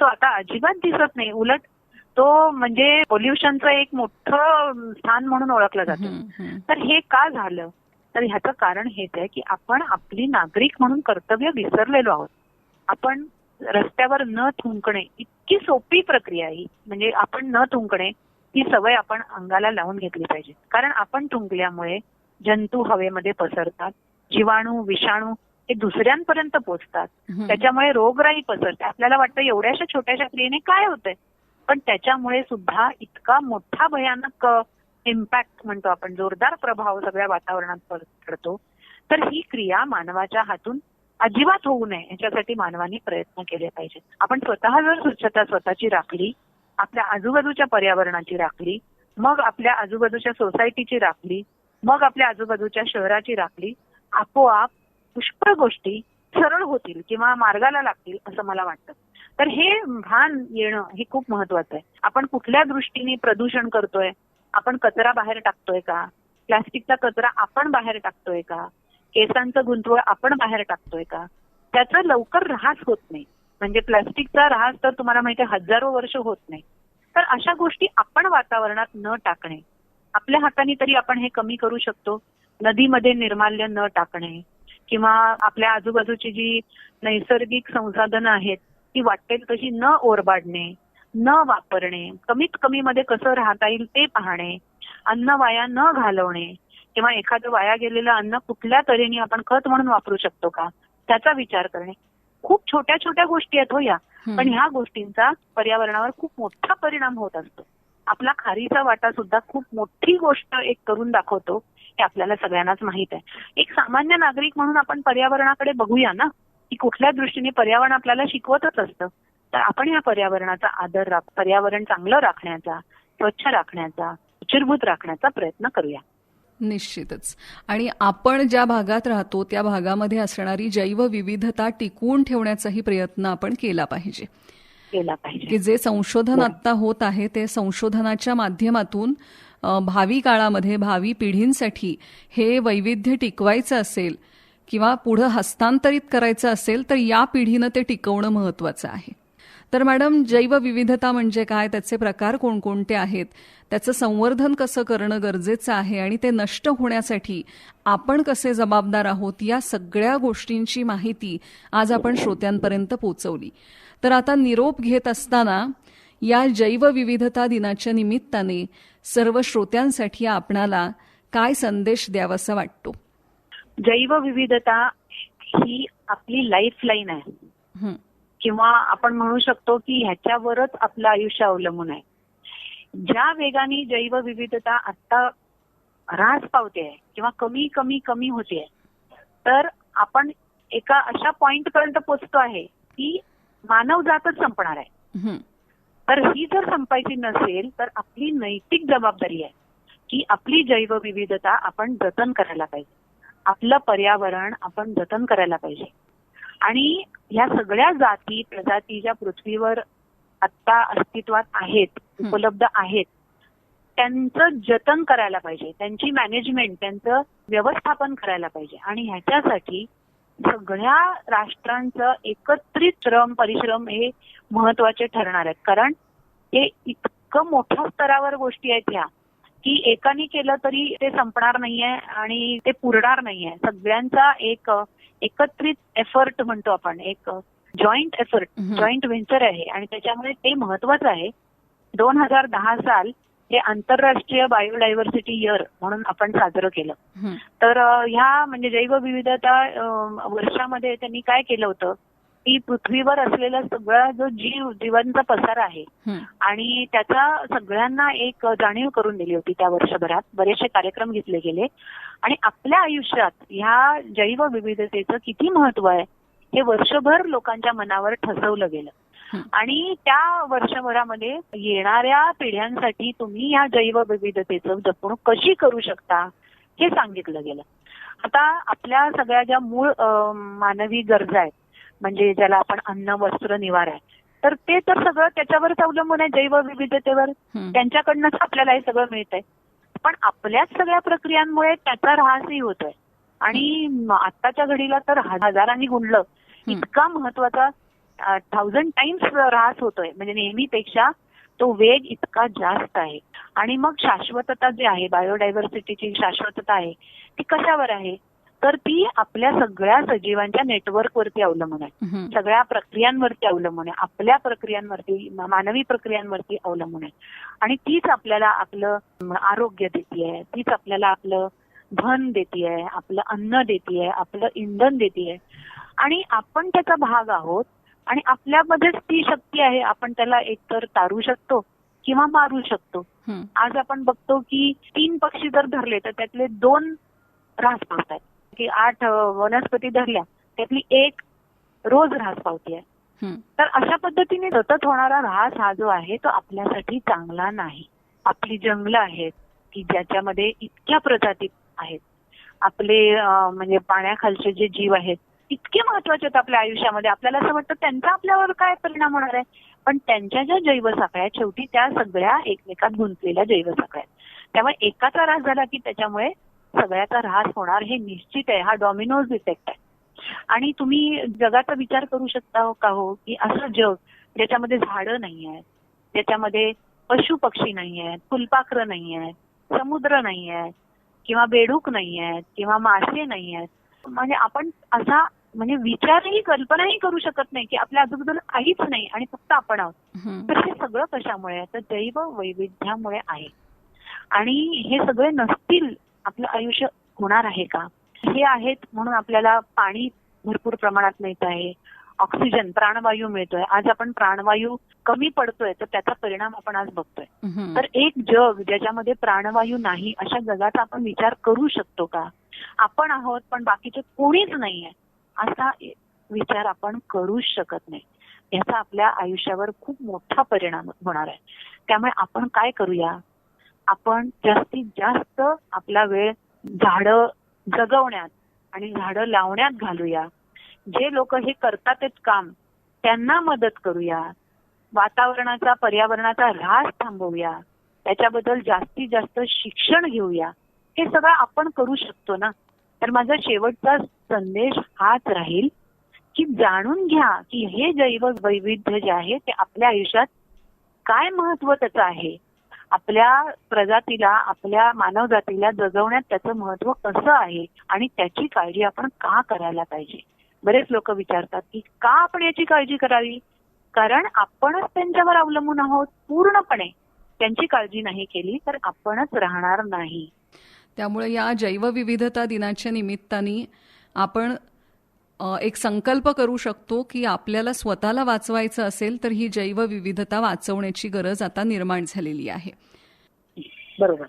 तो आता अजिबात दिसत नाही. उलट तो म्हणजे पोल्युशनचं एक मोठं स्थान म्हणून ओळखलं जातं. तर हे का झालं, तर ह्याचं कारण हेच आहे की आपण आपली नागरिक म्हणून कर्तव्य विसरलेलो आहोत. आपण रस्त्यावर न थुंकणे इतकी सोपी प्रक्रिया ही, म्हणजे आपण न थुंकणे ही सवय आपण अंगाला लावून घेतली पाहिजे. कारण आपण थुंकल्यामुळे जंतू हवेमध्ये पसरतात, जीवाणू, विषाणू हे दुसऱ्यांपर्यंत पोहोचतात, त्याच्यामुळे रोगराई पसरते. आपल्याला वाटतं एवढ्याशा छोट्याशा क्रियेने काय होतंय, पण त्याच्यामुळे सुद्धा इतका मोठा भयानक इम्पॅक्ट म्हणतो आपण, जोरदार प्रभाव सगळ्या वातावरणात पडतो. तर ही क्रिया मानवाच्या हातून अजिबात होऊ नये याच्यासाठी मानवाने प्रयत्न केले पाहिजेत. आपण स्वतः जर स्वच्छता स्वतःची राखली, आपल्या आजूबाजूच्या पर्यावरणाची राखली, मग आपल्या आजूबाजूच्या सोसायटीची राखली, मग आपल्या आजूबाजूच्या शहराची राखली, आपोआप पुष्कळ गोष्टी सरळ होतील किंवा मार्गाला लागतील असं मला वाटतं. तर हे भान येणं हे खूप महत्वाचं आहे. आपण कुठल्या दृष्टीने प्रदूषण करतोय, आपण कचरा बाहेर टाकतोय का, प्लास्टिकचा कचरा आपण बाहेर टाकतोय का, केसांचं गुंतवळ आपण बाहेर टाकतोय का, त्याचा लवकर ऱ्हास होत नाही. म्हणजे प्लास्टिकचा ऱ्हास तर तुम्हाला माहिती आहे हजारो वर्ष होत नाही. तर अशा गोष्टी आपण वातावरणात न टाकणे, आपल्या हाताने तरी आपण हे कमी करू शकतो. नदीमध्ये निर्माल्य न टाकणे किंवा आपल्या आजूबाजूची जी नैसर्गिक संसाधनं आहेत ती वाटेल तशी न ओरबाडणे, न वापरणे, कमीत कमी मध्ये कसं राहता येईल ते पाहणे, अन्न वाया न घालवणे किंवा एखादं वाया गेलेलं अन्न कुठल्या तऱ्हेने आपण खत म्हणून वापरू शकतो का त्याचा विचार करणे. खूप छोट्या छोट्या गोष्टी आहेत हो या, पण ह्या गोष्टींचा पर्यावरणावर खूप मोठा परिणाम होत असतो. आपला खारीचा वाटा सुद्धा खूप मोठी गोष्ट एक करून दाखवतो हे आपल्याला सगळ्यांनाच माहित आहे. एक सामान्य नागरिक म्हणून आपण पर्यावरणाकडे बघूया ना, की कुठल्या दृष्टीने पर्यावरण आपल्याला शिकवतच असतं. तर आपण या पर्यावरणाचा आदर पर्यावरण चांगलं राखण्याचा, स्वच्छ राखण्याचा, उचिरभूत राखण्याचा प्रयत्न करूया. निश्चितच. आणि आपण ज्या भागात राहतो त्या भागामध्ये असणारी जैवविविधता टिकवून ठेवण्याचाही प्रयत्न आपण केला पाहिजे. की जे संशोधन आता होत आहे ते संशोधनाच्या माध्यमातून भावी काळामध्ये भावी पिढींसाठी हे वैविध्य टिकवायचं असेल किंवा पुढे हस्तांतरित करायचं असेल तर या पिढीनं ते टिकवणं महत्वाचं आहे. तर मॅडम, जैवविविधता म्हणजे काय, त्याचे प्रकार कोणकोणते आहेत, त्याचं संवर्धन कसं करणं गरजेचं आहे आणि ते नष्ट होण्यासाठी आपण कसे जबाबदार आहोत, या सगळ्या गोष्टींची माहिती आज आपण श्रोत्यांपर्यंत पोहोचवली. तर आता निरोप घेत असताना या जैवविविधता दिनाच्या निमित्ताने सर्व श्रोत्यांसाठी आपणाला काय संदेश द्यावासा वाटतो? जैवविविधता ही आपली लाईफलाईन आहे किंवा आपण म्हणू शकतो की ह्याच्यावरच आपलं आयुष्य अवलंबून आहे. ज्या वेगाने जैवविविधता आता ऱ्हास पावते किंवा कमी कमी कमी होते, तर आपण एका अशा पॉइंट पर्यंत पोहोचतो आहे की मानवजातच संपणार आहे. तर ही जर संपायची नसेल तर आपली नैतिक जबाबदारी आहे की आपली जैवविविधता आपण जतन करायला पाहिजे, आपलं पर्यावरण आपण जतन करायला पाहिजे. आणि ह्या सगळ्या जाती प्रजाती ज्या पृथ्वीवर आता अस्तित्वात आहेत, उपलब्ध आहेत, त्यांचं जतन करायला पाहिजे, त्यांची मॅनेजमेंट, त्यांचं व्यवस्थापन करायला पाहिजे. आणि ह्याच्यासाठी सगळ्या राष्ट्रांचं एकत्रित परिश्रम हे महत्वाचे ठरणार आहेत. कारण हे इतकं मोठ्या स्तरावर गोष्टी आहेत ह्या की एकाने केलं तरी ते संपणार नाहीये आणि ते पुरणार नाहीये. सगळ्यांचा एक एकत्रित एफर्ट म्हणतो आपण, एक जॉईंट एफर्ट, जॉईंट व्हेंचर आहे आणि त्याच्यामुळे ते महत्वाचं आहे. 2010 साल हे आंतरराष्ट्रीय बायोडायव्हर्सिटी इयर म्हणून आपण साजरं केलं. तर ह्या म्हणजे जैवविविधता वर्षामध्ये त्यांनी काय केलं होतं की पृथ्वीवर असलेला सगळा जो जीवांचा पसारा आहे आणि त्याचा सगळ्यांना एक जाणीव करून दिली होती. त्या वर्षभरात बरेचसे कार्यक्रम घेतले गेले आणि आपल्या आयुष्यात ह्या जैवविविधतेचं किती महत्व आहे हे वर्षभर लोकांच्या मनावर ठसवलं गेलं. आणि त्या वर्षभरामध्ये येणाऱ्या पिढ्यांसाठी तुम्ही या जैवविविधतेचं जपणूक कशी करू शकता हे सांगितलं गेलं. आता आपल्या सगळ्या ज्या मूळ मानवी गरजा आहेत, म्हणजे ज्याला आपण अन्न, वस्त्र, निवारा आहे, तर ते तर सगळं त्याच्यावरच अवलंबून आहे, जैवविविधतेवर. त्यांच्याकडनंच आपल्याला हे सगळं मिळतंय. पण आपल्याच सगळ्या प्रक्रियांमुळे त्याचा ऱ्हासही होतोय आणि आत्ताच्या घडीला तर हजारांनी गुणलं इतका महत्वाचा 1000 टाइम्स ऱ्हास होतोय. म्हणजे नेहमीपेक्षा तो वेग इतका जास्त आहे. आणि मग शाश्वतता जी आहे, बायोडायव्हर्सिटीची शाश्वतता आहे, ती कशावर आहे? तर ती आपल्या सगळ्या सजीवांच्या नेटवर्कवरती अवलंबून आहे, सगळ्या प्रक्रियांवरती अवलंबून आहे, आपल्या प्रक्रियांवरती, मानवी प्रक्रियांवरती अवलंबून आहे. आणि तीच आपल्याला आपलं आरोग्य देतीये, तीच आपल्याला आपलं धन देतीये, आपलं अन्न देतीये, आपलं इंधन देतीये. आणि आपण त्याचा भाग आहोत आणि आपल्यामध्येच ती शक्ती आहे. आपण त्याला एकतर तारू शकतो किंवा मारू शकतो. आज आपण बघतो की 3 पक्षी जर धरले तर त्यातले 2 ऱ्हास पावतात, की 8 वनस्पती धरल्या त्यातली 1 रोज ऱ्हास पावतीये. तर अशा पद्धतीने सतत होणारा ऱ्हास हा जो आहे तो आपल्यासाठी चांगला नाही. आपली जंगलं आहेत की ज्याच्यामध्ये इतक्या प्रजाती आहेत, आपले म्हणजे पाण्याखालचे जे जीव आहेत इतके महत्वाचे आहेत आपल्या आयुष्यामध्ये. आपल्याला असं वाटतं त्यांचा आपल्यावर काय परिणाम होणार आहे, पण त्यांच्या ज्या जैवसाखळ्या आहेत शेवटी त्या सगळ्या एकमेकात गुंतलेल्या जैवसाखळ्या आहेत. त्यामुळे एकाचा ऱ्हास झाला की त्याच्यामुळे सगळ्याचा ऱ्हास होणार हे निश्चित आहे. हा डॉमिनोज इफेक्ट आहे. आणि तुम्ही जगाचा विचार करू शकता का हो की असं जग ज्याच्यामध्ये झाडं नाही आहेत, त्याच्यामध्ये पशु पक्षी नाही आहेत, फुलपाखरं नाही आहेत, समुद्र नाही आहेत किंवा बेडूक नाही आहेत किंवा मासे नाही आहेत, म्हणजे आपण असा म्हणजे विचारही कल्पनाही करू शकत नाही की आपल्या आजूबाजूला काहीच नाही आणि फक्त आपण आहोत. तर हे सगळं कशामुळे आहे? तर जैव वैविध्यामुळे आहे. आणि हे सगळे नसतील आपलं आयुष्य होणार आहे का? हे आहेत म्हणून आपल्याला पाणी भरपूर प्रमाणात मिळत आहे, ऑक्सिजन प्राणवायू मिळतोय. आज आपण प्राणवायू कमी पडतोय तर त्याचा परिणाम आपण आज बघतोय. तर एक जग ज्याच्यामध्ये प्राणवायू नाही अशा जगाचा आपण विचार करू शकतो का? आपण आहोत पण बाकीचे कोणीच नाहीये असा विचार आपण करूच शकत नाही. याचा आपल्या आयुष्यावर खूप मोठा परिणाम होणार आहे. त्यामुळे आपण काय करूया? आपण जास्तीत जास्त आपला वेळ झाडं जगवण्यात आणि झाडं लावण्यात घालूया. जे लोक हे करतातच काम त्यांना मदत करूया. वातावरणाचा पर्यावरणाचा ऱ्हास थांबवूया. त्याच्याबद्दल जास्तीत जास्त शिक्षण घेऊया. हे सगळं आपण करू शकतो ना. तर माझा शेवटचा संदेश हाच राहील की जाणून घ्या की हे जैव वैविध्य जे आहे ते आपल्या आयुष्यात काय महत्व त्याचं आहे. आपल्या प्रजातीला आपल्या मानवजातीला जगवण्यात त्याचं महत्व कसं आहे आणि त्याची काळजी आपण का करायला पाहिजे. बरेच लोक विचारतात की का आपण याची काळजी करावी. कारण आपणच त्यांच्यावर अवलंबून आहोत पूर्णपणे. त्यांची काळजी नाही केली तर आपणच राहणार नाही. त्यामुळे या जैवविविधता दिनाच्या निमित्ताने आपण एक संकल्प करू शकतो की आपल्याला स्वतःला वाचवायचं असेल तर ही जैवविविधता वाचवण्याची गरज आता निर्माण झालेली आहे. बरोबर.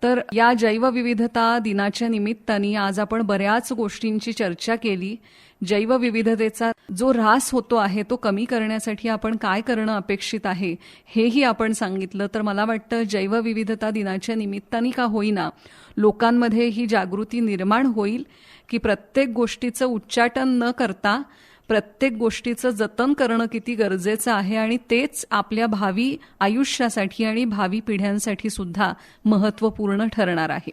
तर या जैवविविधता दिनाच्या निमित्ताने आज आपण बऱ्याच गोष्टींची चर्चा केली. जैवविविधतेचा जो ऱ्हास होतो आहे तो कमी करण्यासाठी आपण काय करणं अपेक्षित आहे हेही आपण सांगितलं. तर मला वाटतं जैवविविधता दिनाच्या निमित्ताने का होईना लोकांमध्ये ही जागृती निर्माण होईल की प्रत्येक गोष्टीचं उच्चाटन न करता प्रत्येक गोष्टीचं जतन करणं किती गरजेचं आहे आणि तेच आपल्या भावी आयुष्यासाठी आणि भावी पिढ्यांसाठी सुद्धा महत्त्वपूर्ण ठरणार आहे.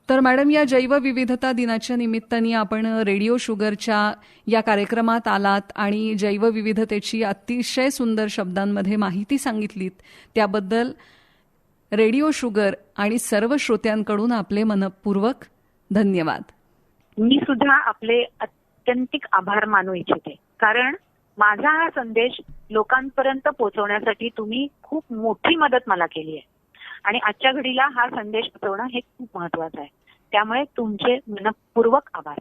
तर मॅडम, या जैवविविधता दिनाच्या निमित्ताने आपण रेडिओ शुगरच्या या कार्यक्रमात आलात आणि जैवविविधतेची अतिशय सुंदर शब्दांमध्ये माहिती सांगितलीत. त्याबद्दल रेडिओ शुगर आणि सर्व श्रोत्यांकडून आपले मनपूर्वक धन्यवाद. मी सुद्धा आपले अत्यंतिक आभार मानू इच्छिते. कारण माझा हा संदेश लोकांपर्यंत पोहोचवण्यासाठी तुम्ही खूप मोठी मदत मला केली आहे आणि आजच्या घडीला हा संदेश पोहोचवणं हे खूप महत्वाचं आहे. त्यामुळे तुमचे मनपूर्वक आभार.